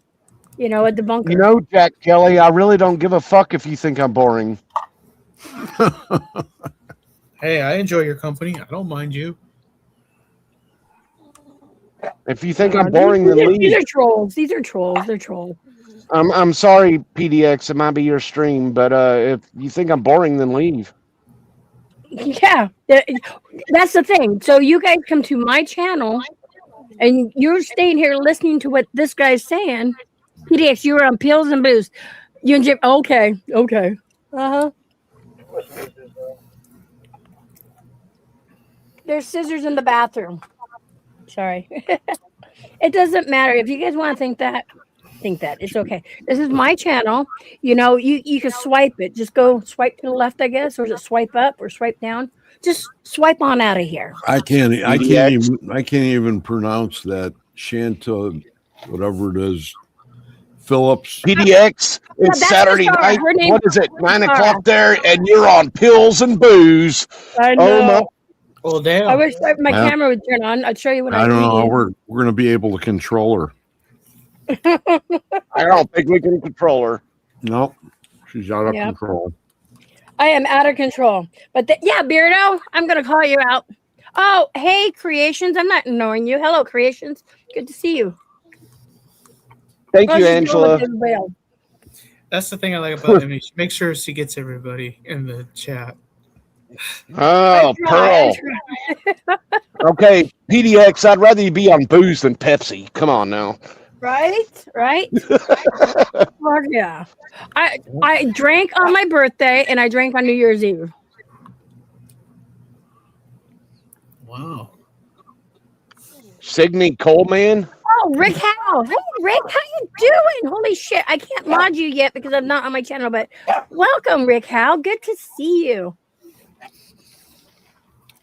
at the bunker. Jack Kelly, I really don't give a fuck if you think I'm boring. Hey, I enjoy your company. I don't mind you. If you think I'm boring, then leave. These are trolls. These are trolls. They're trolls. I'm sorry, PDX. It might be your stream, but if you think I'm boring, then leave. Yeah, that's the thing. So you guys come to my channel, and you're staying here listening to what this guy's saying. PDX, you were on pills and booze. You and Jim. Okay. There's scissors in the bathroom. Sorry. It doesn't matter if you guys want to think that. think that. It's okay. This is my channel. You know, you can swipe it. Just go swipe to the left, I guess, or is it swipe up or swipe down? Just swipe on out of here. I can't even pronounce that. Shanta, whatever it is, Phillips. PDX. It's that's Saturday Sarah. night. Her name What is it? is 9 Sarah. o'clock there, and you're on pills and booze. I Oh know. my! Oh damn! I wish my Yeah. camera would turn on. I'd show you what I don't know how eat. we're going to be able to control her. I don't think we can control her. No, she's out of Yep. control. I am out of control. But yeah, Beardo, I'm gonna call you out. Oh, hey, Creations. I'm not ignoring you. Hello, Creations. Good to see you. Thank How's you, it going Angela. with everybody else? That's the thing I like about Emmy. Make sure she gets everybody in the chat. Oh, I Pearl. try. Okay, PDX. I'd rather you be on booze than Pepsi. Come on now. Right? Fuck yeah. I drank on my birthday and I drank on New Year's Eve. Wow. Signy Coleman. Oh, Rick Howe. Hey, Rick, how you doing? Holy shit. I can't mod you yet because I'm not on my channel, but welcome, Rick Howe. Good to see you.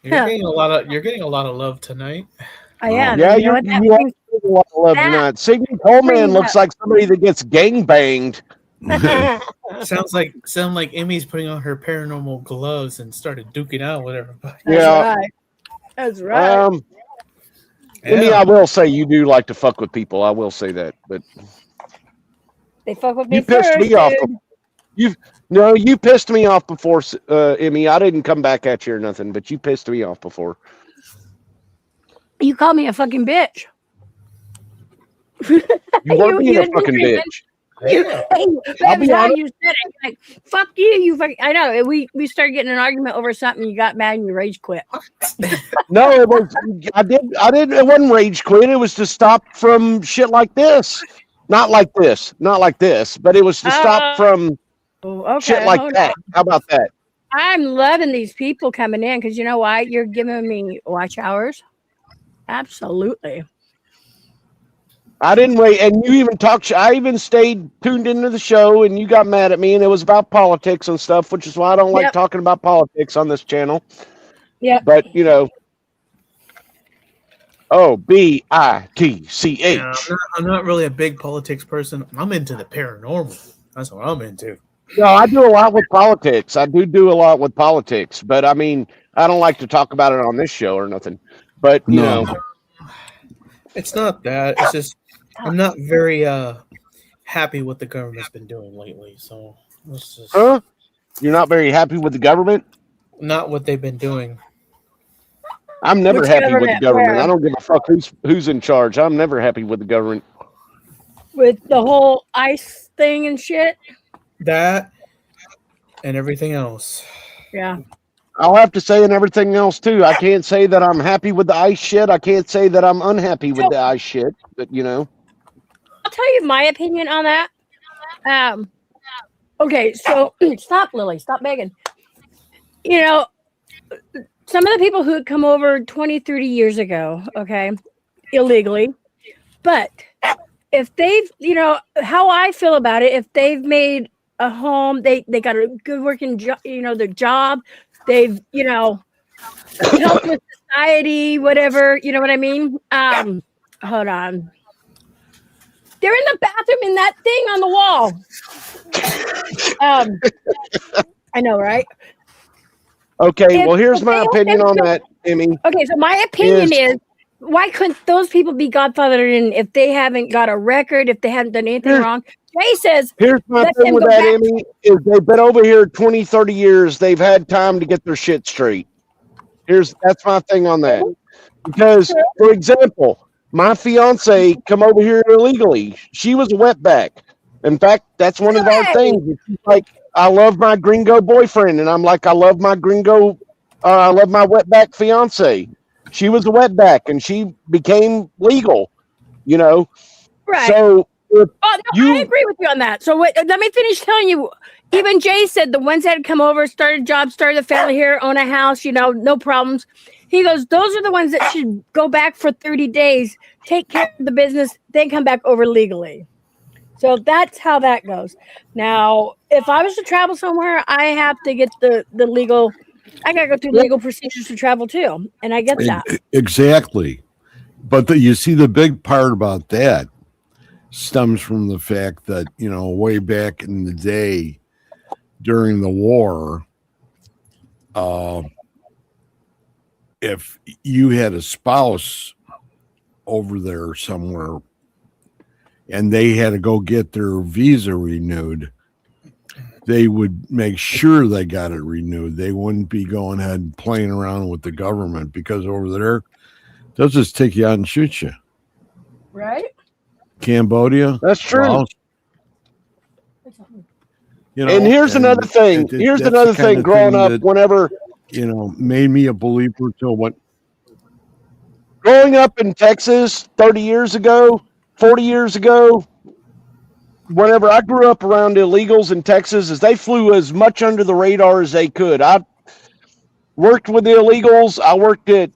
You're getting a lot of love tonight. I am. Yeah, You know you what? That are brings- getting a lot of love that tonight. Signy Coleman brings looks up- like somebody that gets gangbanged. Sound like Emmy's putting on her paranormal gloves and started duking out with everybody. Yeah. That's right. Emmy, Yeah. I will say you do like to fuck with people. I will say that, but They fuck with me you pissed first, me off. dude. You pissed me off before, Emmy. I didn't come back at you or nothing, but you pissed me off before. You called me a fucking bitch. You were being a didn't fucking agree, bitch. Hey, I'll every be time honest. you said it, like, fuck you, I know. We started getting an argument over something, you got mad and you rage quit. No, it was. I did. It wasn't rage quit. It was to stop from shit like this. Not like this. But it was to stop from Okay, shit like hold that. on. How about that? I'm loving these people coming in because you know why? You're giving me watch hours. Absolutely. I didn't wait, and you even talked. I even stayed tuned into the show, and you got mad at me, and it was about politics and stuff, which is why I don't like Yep. talking about politics on this channel. Yeah. But you know, BITCH. Yeah, I'm not really a big politics person. I'm into the paranormal. That's what I'm into. No, I do a lot with politics. I do a lot with politics, but I mean, I don't like to talk about it on this show or nothing. But you No. know, It's not that. It's just I'm not very happy what the government's been doing lately. So let's just huh? You're not very happy with the government? not what they've been doing. I'm never Which happy with the government? government. Where? I don't give a fuck who's in charge. I'm never happy with the government. With the whole ICE thing and shit. That and everything else. Yeah. I'll have to say and everything else too. I can't say that I'm happy with the ICE shit. I can't say that I'm unhappy with the ICE shit. But you know, I'll tell you my opinion on that. Okay, so stop, Lily. Stop begging. You know, some of the people who had come over 20, 30 years ago, okay, illegally, but if they've, you know, how I feel about it, if they've made a home, they got a good working job, you know, their job, they've, you know, helped with society, whatever, you know what I mean? Hold on. They're in the bathroom in that thing on the wall. I know, right? okay. If- Well, here's my okay, opinion okay, on so- that, Emmy. Okay, so my opinion is why couldn't those people be godfathered in if they haven't got a record, if they haven't done anything Here- wrong? Jay says, Here's my Let thing them with go that, back. Emmy, is they've been over here 20, 30 years. They've had time to get their shit straight. That's my thing on that. Because, for example, my fiance come over here illegally. She was a wetback. In fact, that's one of our Hey! things. She's like, I love my gringo boyfriend, and I'm like, I love my wetback fiance. She was a wetback, and she became legal. You know, right. so if Oh, no, I agree with you on that. So let me finish telling you. Even Jay said the ones that had come over, started jobs, started a family here, own a house, you know, no problems. He goes, those are the ones that should go back for 30 days, take care of the business, then come back over legally. So that's how that goes. Now, if I was to travel somewhere, I have to get the legal. I gotta go through legal procedures to travel too, and I get that. Exactly. But you see, the big part about that stems from the fact that, way back in the day during the war, if you had a spouse over there somewhere and they had to go get their visa renewed, they would make sure they got it renewed. They wouldn't be going ahead and playing around with the government, because over there, they'll just take you out and shoot you. Right? Cambodia. That's true. Laos, and here's another thing. Here's another thing. Growing up, that, whenever made me a believer till what. Growing up in Texas 30 years ago, 40 years ago, whenever I grew up around illegals in Texas, as they flew as much under the radar as they could. I worked with the illegals. I worked at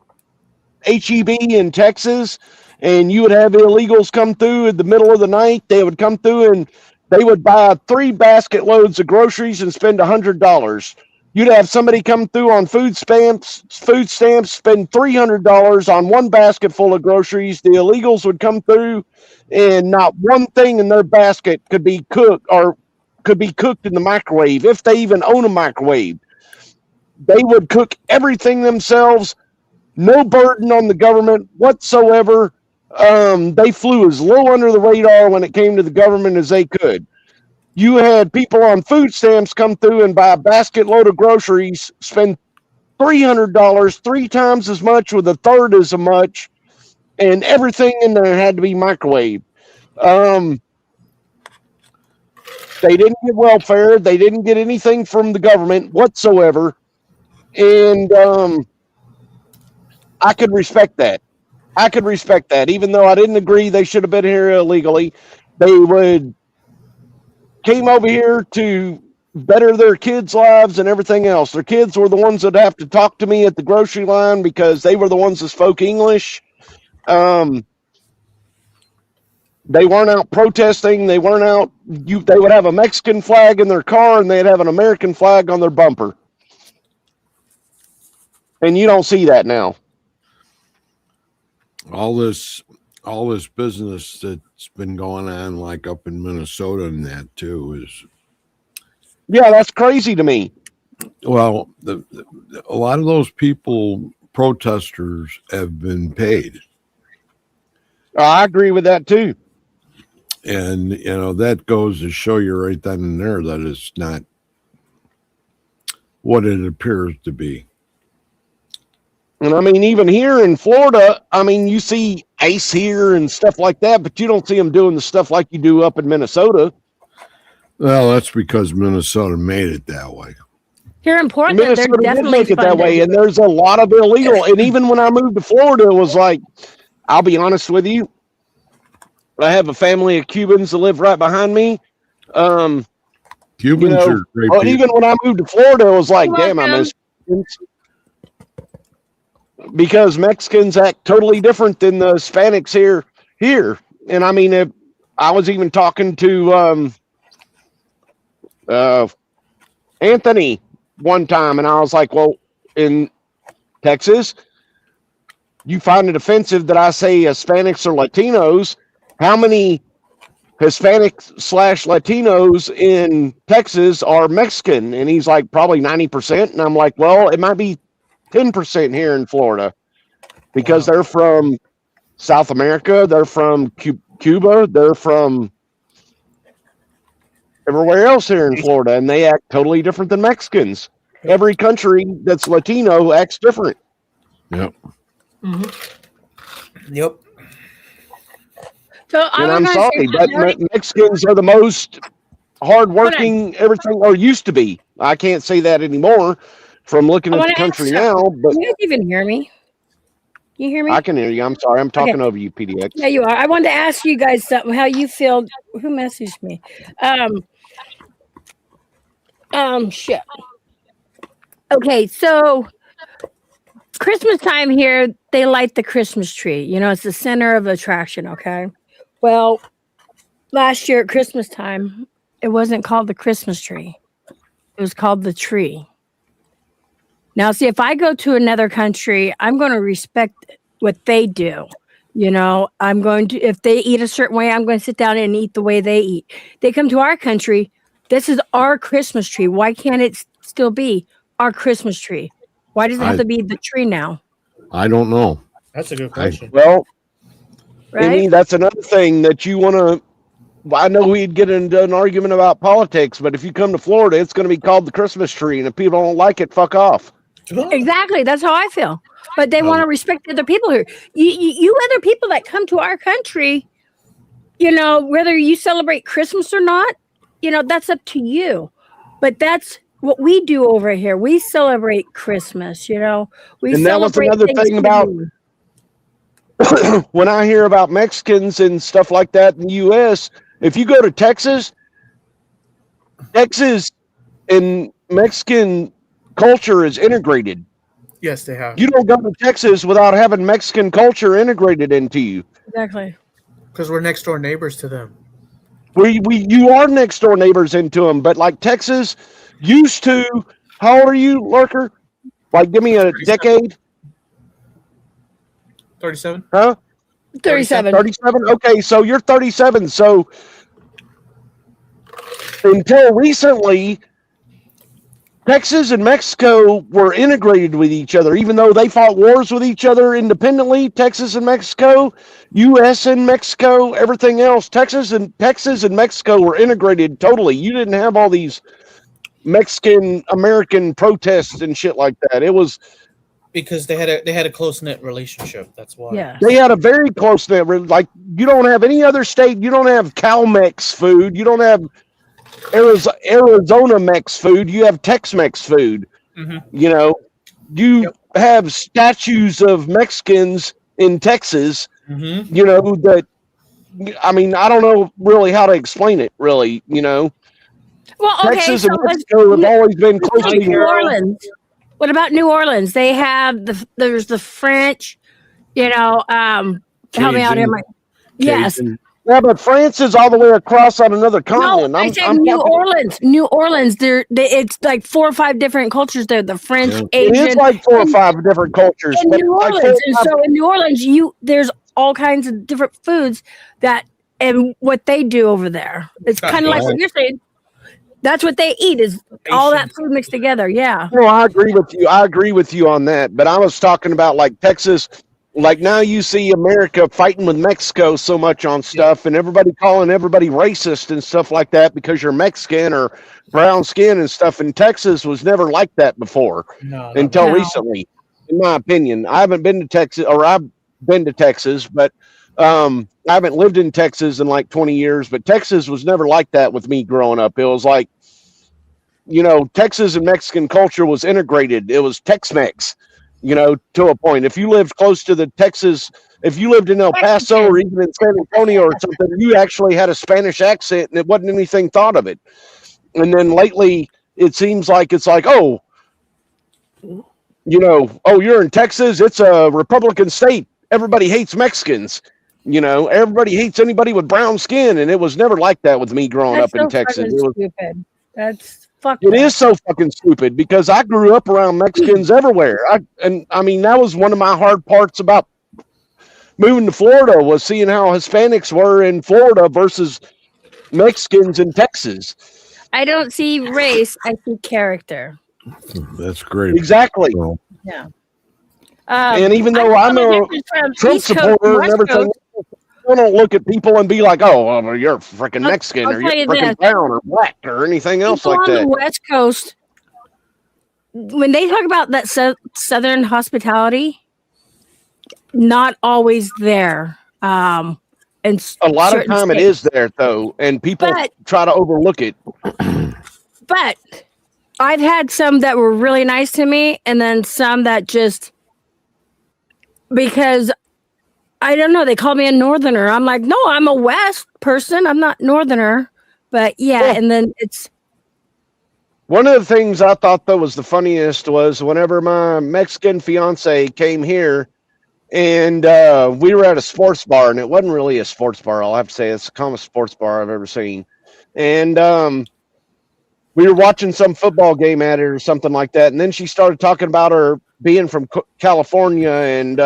HEB in Texas, and you would have illegals come through in the middle of the night. They would come through and they would buy 3 basket loads of groceries and spend $100. You'd have somebody come through on food stamps, spend $300 on 1 basket full of groceries. The illegals would come through, and not one thing in their basket could be cooked in the microwave, if they even own a microwave. They would cook everything themselves. No burden on the government whatsoever. They flew as low under the radar when it came to the government as they could. You had people on food stamps come through and buy a basket load of groceries, spend $300, 3 times as much with a third as much, and everything in there had to be microwaved. They didn't get welfare. They didn't get anything from the government whatsoever. And I could respect that. Even though I didn't agree they should have been here illegally. They came over here to better their kids' lives and everything else. Their kids were the ones that have to talk to me at the grocery line because they were the ones that spoke English. They weren't out protesting. They weren't out. They would have a Mexican flag in their car, and they'd have an American flag on their bumper. And you don't see that now. All this business that's been going on, like up in Minnesota and that too, is. Yeah, that's crazy to me. Well, a lot of those protesters have been paid. I agree with that too. And, that goes to show you right then and there that it's not what it appears to be. And I mean, even here in Florida, you see ICE here and stuff like that, but you don't see them doing the stuff like you do up in Minnesota. Well, that's because Minnesota made it that way. Here in Portland, they're definitely make it that way, and there's a lot of illegal. And even when I moved to Florida, it was like, I'll be honest with you, I have a family of Cubans that live right behind me. Cubans are great people. Even when I moved to Florida, it was like, damn, I miss Cubans. Because Mexicans act totally different than the Hispanics here. And I mean, I was even talking to Anthony one time, and I was like, well, in Texas, you find it offensive that I say Hispanics or Latinos. How many Hispanics/Latinos in Texas are Mexican? And he's like, probably 90%. And I'm like, well, it might be 10% here in Florida because they're from South America, they're from Cuba, they're from everywhere else here in Florida, and they act totally different than Mexicans. Every country that's Latino acts different. Yep. Mm-hmm. Yep. So I'm sorry, but Mexicans are the most hardworking, everything, or used to be. I can't say that anymore. From looking at the country now, but can you guys even hear me? Can you hear me? I can hear you. I'm sorry. I'm talking over you, PDX. Yeah, you are. I wanted to ask you guys something, how you feel. Who messaged me? Shit. Okay, so Christmas time here, they light the Christmas tree. It's the center of attraction, okay? Well, last year at Christmas time, it wasn't called the Christmas tree. It was called the tree. Now, see, if I go to another country, I'm going to respect what they do. You know, I'm going to, if they eat a certain way, I'm going to sit down and eat the way they eat. They come to our country. This is our Christmas tree. Why can't it still be our Christmas tree? Why does it have to be the tree now? I don't know. That's a good question. Well, Right? Amy, that's another thing that you want to. I know we'd get into an argument about politics, but if you come to Florida, it's going to be called the Christmas tree, and if people don't like it, fuck off. Exactly. That's how I feel. But they want to respect other people here. You other people that come to our country, you know, whether you celebrate Christmas or not, you know, that's up to you. But that's what we do over here. We celebrate Christmas, you know. And that was another thing about when I hear about Mexicans and stuff like that in the U.S., if you go to Texas and Mexican culture is integrated. Yes, they have. You don't go to Texas without having Mexican culture integrated into you. Exactly. Because we're next door neighbors to them. You are next door neighbors into them, but like Texas used to. How old are you, Lurker? Like, give me a 37. decade. 37. Huh? 37. 37? Okay, so you're 37. So until recently, Texas and Mexico were integrated with each other, even though they fought wars with each other independently. Texas and Mexico, U.S. and Mexico, everything else. Texas and Mexico were integrated totally. You didn't have all these Mexican American protests and shit like that. It was because they had a close knit relationship. That's why. Yeah. They had a very close knit. Like, you don't have any other state. You don't have Cal-Mex food. You don't have Arizona Mex food. You have Tex-Mex food. Mm-hmm. You know, you have statues of Mexicans in Texas. Mm-hmm. You know that. I mean, I don't know really how to explain it. Really, you know. Well, okay, Texas so and Mexico have always been close like to New Orleans. What about New Orleans? They have there's the French, you know, help me out here, Mike. Yes. Yeah, but France is all the way across on another continent. No, I said New Orleans. New Orleans. It's like 4 or 5 different cultures there. The French, Asian. It is like 4 or 5 different cultures. In New Orleans, and so in New Orleans, there's all kinds of different foods and what they do over there. It's kind of like what you're saying. That's what they eat is all that food mixed together. Yeah. No, I agree with you. I agree with you on that. But I was talking about like Texas. Like now you see America fighting with Mexico so much on stuff and everybody calling everybody racist and stuff like that because you're Mexican or brown skin and stuff. And Texas was never like that before until recently, in my opinion. I haven't been to Texas, or I've been to Texas, but I haven't lived in Texas in like 20 years. But Texas was never like that with me growing up. It was like, you know, Texas and Mexican culture was integrated. It was Tex-Mex. You know, to a point. If you lived close to the Texas, if you lived in El Paso or even in San Antonio or something, you actually had a Spanish accent and it wasn't anything thought of it. And then lately, it seems like it's like, oh, you know, oh, you're in Texas. It's a Republican state. Everybody hates Mexicans. You know, everybody hates anybody with brown skin. And it was never like that with me growing up in Texas. It was stupid. That's It is so fucking stupid because I grew up around Mexicans everywhere. I mean, that was one of my hard parts about moving to Florida was seeing how Hispanics were in Florida versus Mexicans in Texas. I don't see race. I see character. That's great. Exactly. So, Yeah. And even though I'm a Trump supporter and everything, I don't look at people and be like, "Oh, well, you're freaking Mexican, or you're freaking brown, or black, or anything else like that." On the West Coast, when they talk about that Southern hospitality, not always there. And a lot of time it is there, though, and people try to overlook it. But I've had some that were really nice to me, and then some that just because. I don't know. They call me a northerner. I'm like, no, I'm a West person. I'm not northerner. But yeah, and then it's one of the things I thought that was the funniest was whenever my Mexican fiance came here and we were at a sports bar, and it wasn't really a sports bar. I'll have to say it's the calmest sports bar I've ever seen. And we were watching some football game at it or something like that, and then she started talking about her being from California and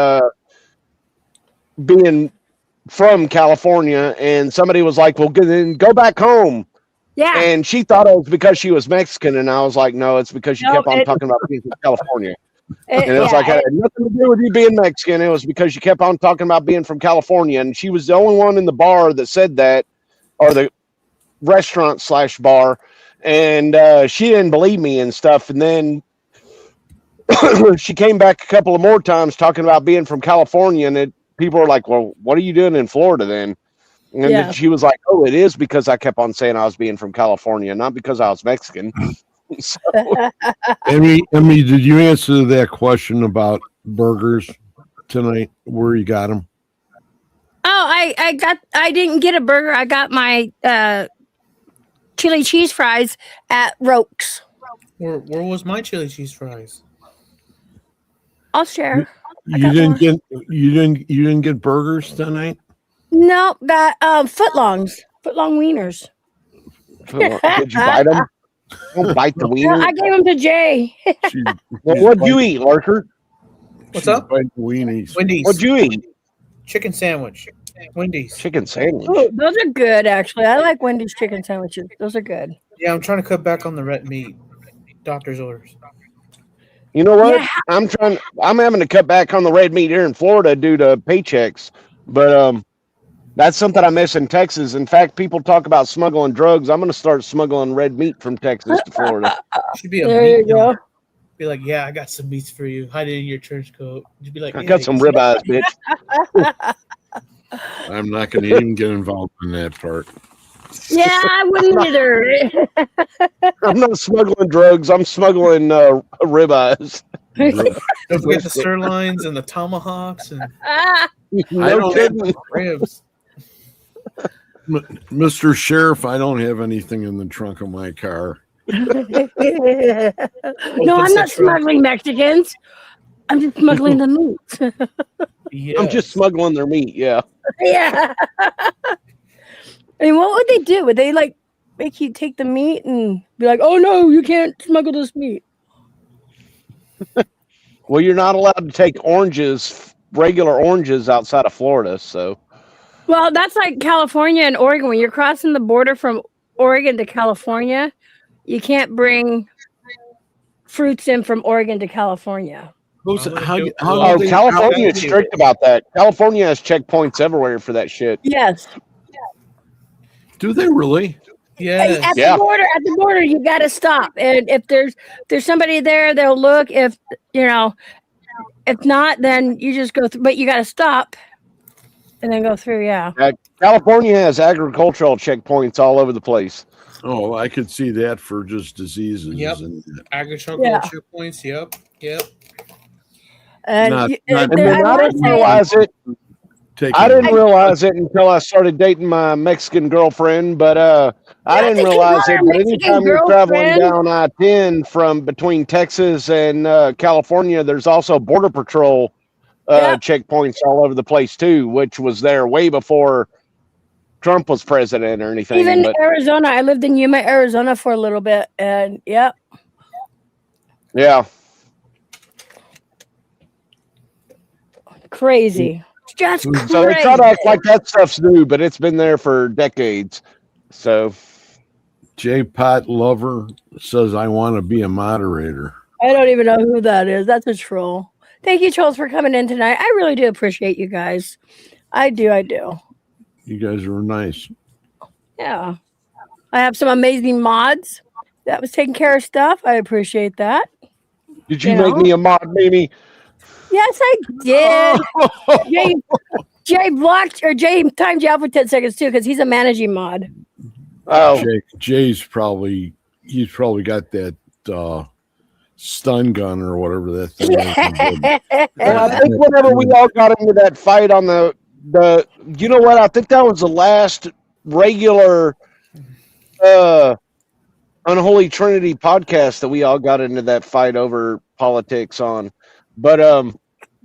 being from California, and somebody was like, "Well, then go back home." Yeah. And she thought it was because she was Mexican, and I was like, "No, it's because she No, kept on talking about being from California." And it was yeah, like, it had nothing to do with you being Mexican. It was because you kept on talking about being from California, and she was the only one in the bar that said that, or the restaurant / bar, and she didn't believe me and stuff. And then she came back a couple of more times talking about being from California, and people were like, "Well, what are you doing in Florida then?" And then she was like, "Oh, it is because I kept on saying I was being from California, not because I was Mexican." So, Emmy, did you answer that question about burgers tonight? Where you got them? Oh, I didn't get a burger. I got my chili cheese fries at Roke's. Where was my chili cheese fries? I'll share. You didn't get burgers tonight? No, got footlong wieners. did you bite them? Don't bite the wiener. I gave them to Jay. Well, what'd you eat, Lurker? What's up? Weenies. Wendy's. What'd you eat? Chicken sandwich. Wendy's. Chicken sandwich. Ooh, those are good, actually. I like Wendy's chicken sandwiches. Those are good. Yeah, I'm trying to cut back on the red meat. Doctor's orders. You know what? Yeah. I'm having to cut back on the red meat here in Florida due to paychecks. But that's something I miss in Texas. In fact, people talk about smuggling drugs. I'm going to start smuggling red meat from Texas to Florida. Should be a There meat you go. dealer. Be like, yeah, I got some meats for you. Hide it in your trench coat. You'd be like, I yeah, got some you see ribeyes, bitch. I'm not going to even get involved in that part. Yeah, I wouldn't either. I'm not smuggling drugs. I'm smuggling ribeyes. Don't forget the sirloins and the tomahawks and No kidding. ribs. Mr. Sheriff, I don't have anything in the trunk of my car. No, I'm not smuggling Mexicans. I'm just smuggling the meat. Yes. I'm just smuggling their meat. Yeah. Yeah. I mean, what would they do? Would they like make you take the meat and be like, "Oh no, you can't smuggle this meat"? Well, you're not allowed to take oranges, regular oranges, outside of Florida. So. Well, that's like California and Oregon. When you're crossing the border from Oregon to California, you can't bring fruits in from Oregon to California. California is strict about that. California has checkpoints everywhere for that shit. Yes. Do they really? Yes. At the border, you got to stop, and if there's somebody there, they'll look. If if not, then you just go through. But you got to stop, and then go through. Yeah. California has agricultural checkpoints all over the place. Oh, I could see that for just diseases. Yep. And Agricultural checkpoints. Yep. And Not- you- not- And then I didn't realize it. I didn't realize it until I started dating my Mexican girlfriend, but I didn't realize it. But anytime you're traveling down I-10 from between Texas and California, there's also Border Patrol checkpoints all over the place too, which was there way before Trump was president or anything. Even but, Arizona, I lived in Yuma, Arizona for a little bit, and yeah. Crazy. Just crazy. So they try to act like that stuff's new, but it's been there for decades. So J-Pot Lover says, I want to be a moderator. I don't even know who that is. That's a troll. Thank you, trolls, for coming in tonight. I really do appreciate you guys. I do. You guys are nice. Yeah. I have some amazing mods that was taking care of stuff. I appreciate that. Did you make me a mod, Mimi? Yes, I did. Jay blocked or Jay timed you out for 10 seconds too because he's a managing mod. Oh, Jay's probably got that stun gun or whatever that thing is. And I think whenever we all got into that fight on the you know what? I think that was the last regular Unholy Trinity podcast that we all got into that fight over politics on. But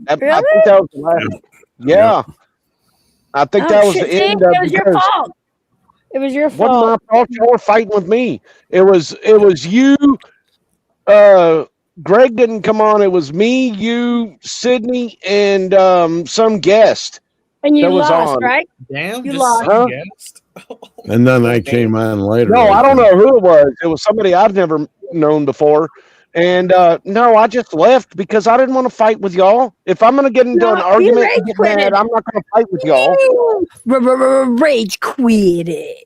I Really? think that was the last. Yeah. I think that was shit, the see? end It of was your because fault. It was your it wasn't fault. my fault. Y'all were fighting with me. It was you. Greg didn't come on. It was me, you, Sydney, and some guest And you that was lost, on. right? Damn, You just lost. some Huh? guest. And then I came on later. No, I don't think. know who it was. It was somebody I've never known before. And no, I just left because I didn't want to fight with y'all. If I'm going to get into No, an you argument and rage get quitted. mad, I'm not going to fight with y'all. Rage quitted.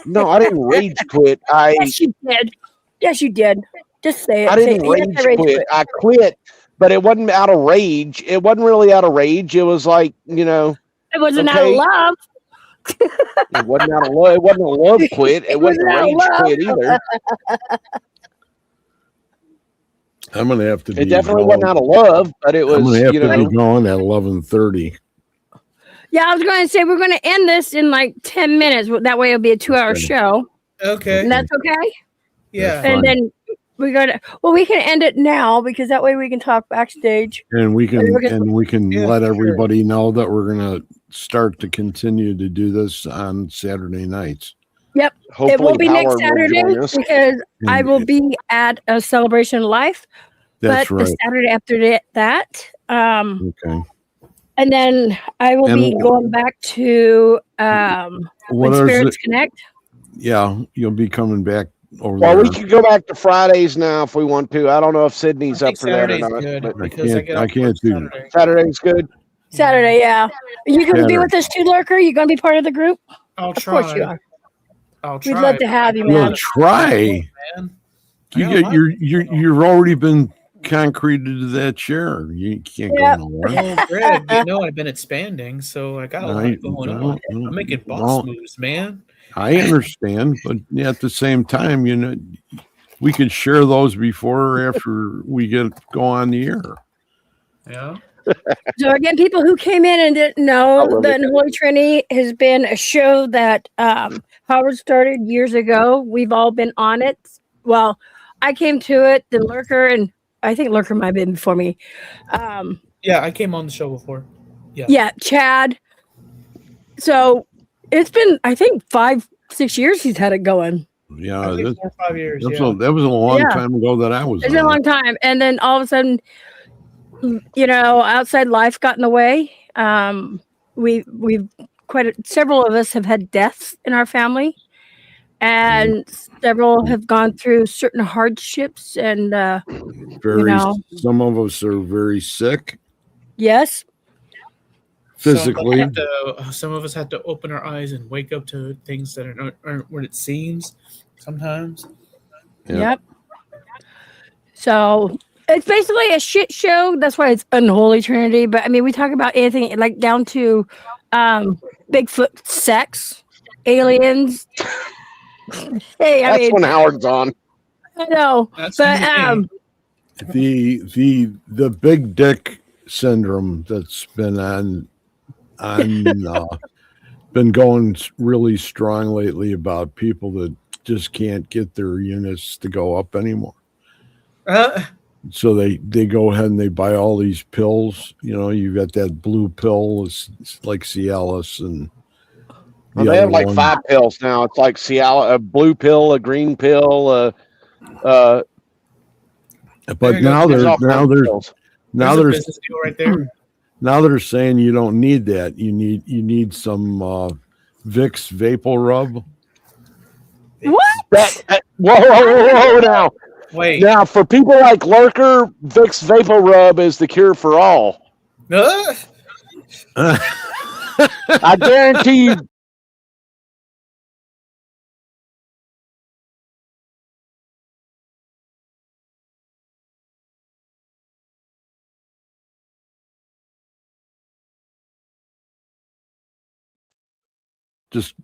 No, I didn't rage quit. Yes, you did. Yes, you did. Just say it. I Say didn't it. Yes, I rage quit. I quit, but it wasn't out of rage. It wasn't really out of rage. It was like, It wasn't out of okay. love. It wasn't out of love. It wasn't a love quit. It wasn't a out of rage love. quit either. I'm gonna have to. It definitely wasn't out of love, but it I'm was. gonna have to be going at 11:30. Yeah, I was going to say we're going to end this in like 10 minutes. That way it'll be a 2-hour show. Okay. And that's okay? Yeah. And then we can end it now because that way we can talk backstage. And we can Yeah, let sure. everybody know that we're gonna start to continue to do this on Saturday nights. Yep. Hopefully it will be next Howard will Saturday join us. because I will be at a celebration of life. That's but right. the Saturday after that. Okay. And then I will be going back to When Spirits Connect. Yeah, you'll be coming back over Well, there. we could go back to Fridays now if we want to. I don't know if Sydney's up for that or Saturday's not. good But because I I can't do Saturday. Saturday's good. Saturday, yeah. Are you going to be Saturday. with us too, Lurker? You going to be part of the group? I'll Of try. course you are. I'll try. We'd love to have you, You'll man. try. Man. You've already been concreted to that chair. You can't Yep. go nowhere. Well, Greg, you know I've been expanding, so I got a lot going on. I'm making boss moves, man. I understand, but at the same time, we could share those before or after we go on the air. Yeah. So again, people who came in and didn't know, the Unholy Trinity has been a show that Howard started years ago. We've all been on it. Well, I came to it, then Lurker, and I think Lurker might have been before me. Yeah, I came on the show before. Yeah, Chad. So it's been, I think, 5-6 years he's had it going. Yeah, I think 4 or 5 years. that was a long time ago that I was. It's been a long time, and then all of a sudden, outside life got in the way. We've several of us have had deaths in our family, and several have gone through certain hardships. And some of us are very sick yes, physically. Some of us had to open our eyes and wake up to things that aren't what it seems sometimes. Yep. So it's basically a shit show. That's why it's Unholy Trinity. But I mean, we talk about anything like down to Bigfoot, sex, aliens. Hey, that's when Howard's on. I know, but the big dick syndrome that's been been going really strong lately about people that just can't get their units to go up anymore. So they go ahead and they buy all these pills. You got that blue pill, it's like Cialis, and they have like 5 pills now. It's like Cialis, a blue pill, a green pill, but now there's business deal right there. Now they're saying you don't need that. You need some Vicks Vapor Rub. What? Whoa! Now, wait. Now, for people like Lurker, Vicks Vapor Rub is the cure for all. I guarantee you. Just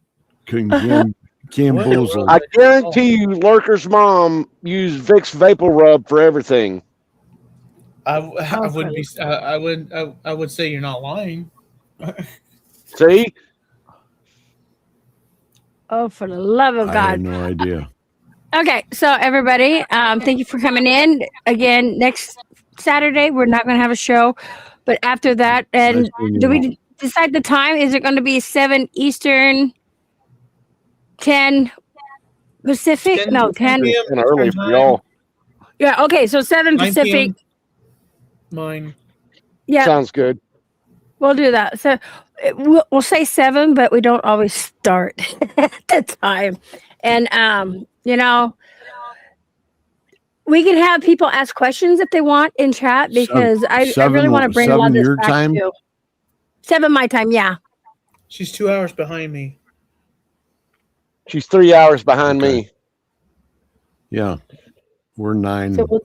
Camboozled. I guarantee you, Lurker's mom used Vicks Vapor Rub for everything. I wouldn't be. I would say you're not lying. See? Oh, for the love of God! I had no idea. Okay, so everybody, thank you for coming in again. Next Saturday, we're not going to have a show. But after that, and Nice meeting do you all. we decide the time? Is it going to be 7 Eastern, 10 Pacific? 10 No, 10. p.m. And early Eastern for time, y'all. Yeah, okay, so 7 9 Pacific. p.m. Mine. Yeah, Sounds good. we'll do that. So we'll say 7, but we don't always start at the time. And you know, we can have people ask questions if they want in chat because I really want to bring a lot of 7 this your back time? to 7 my time. Yeah. She's 2 hours behind me. She's 3 hours behind Okay. me. Yeah. We're 9. So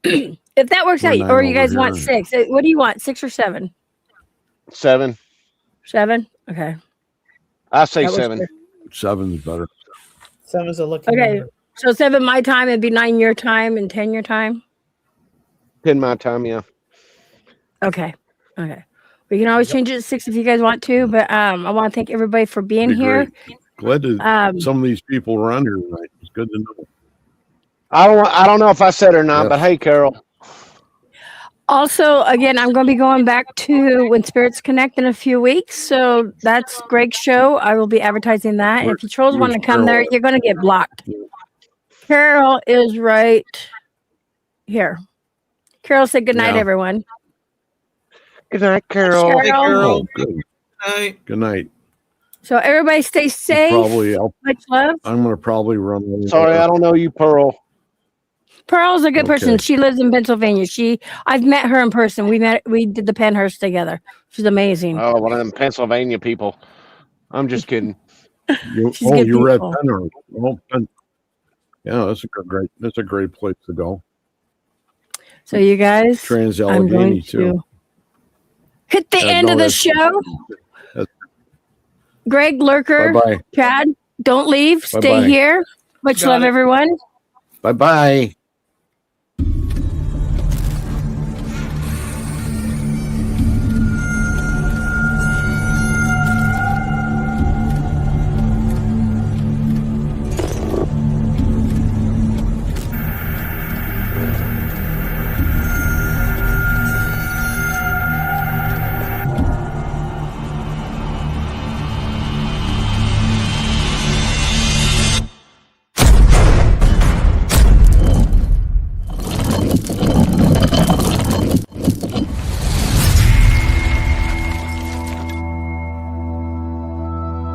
if that works We're out, 9 or you over guys here. want 6, what do you want? 6 or 7? 7. 7. Okay. I say That works 7. good. 7's better. 7's a lucky Okay. number. So 7 my time, it'd be 9 your time and 10 your time. 10 my time, yeah. Okay. Okay. We can always change it to 6 if you guys want to, but I want to thank everybody for being Be here. great. Glad that some of these people were on here tonight. It's good to know. I don't know if I said or not, Yes. but hey, Carol. Also, again, I'm going to be going back to When Spirits Connect in a few weeks. So that's Greg's show. I will be advertising that. Where- If you trolls want to where's come there, Carol? you're going to get blocked. Carol is right here. Carol said good night, Yeah. everyone. Good night, Carol. Hey, Carol. Carol. Oh, good. Good night. Good night. So everybody stay safe. Probably, Much love. I'm going to probably run over. Sorry, I don't know you, Pearl. Pearl's a good person. Okay. She lives in Pennsylvania. I've met her in person. We did the Penhurst together. She's amazing. Oh, one of them Pennsylvania people. I'm just kidding. You, She's good you were at people. Penhurst. Oh, yeah, that's a great place to go. So you guys, Trans I'm going Allegheny to too. hit the end of the show. Greg, Lurker, Bye-bye. Chad, don't leave. Stay Bye-bye. here. Much Got love, it. everyone. Bye-bye.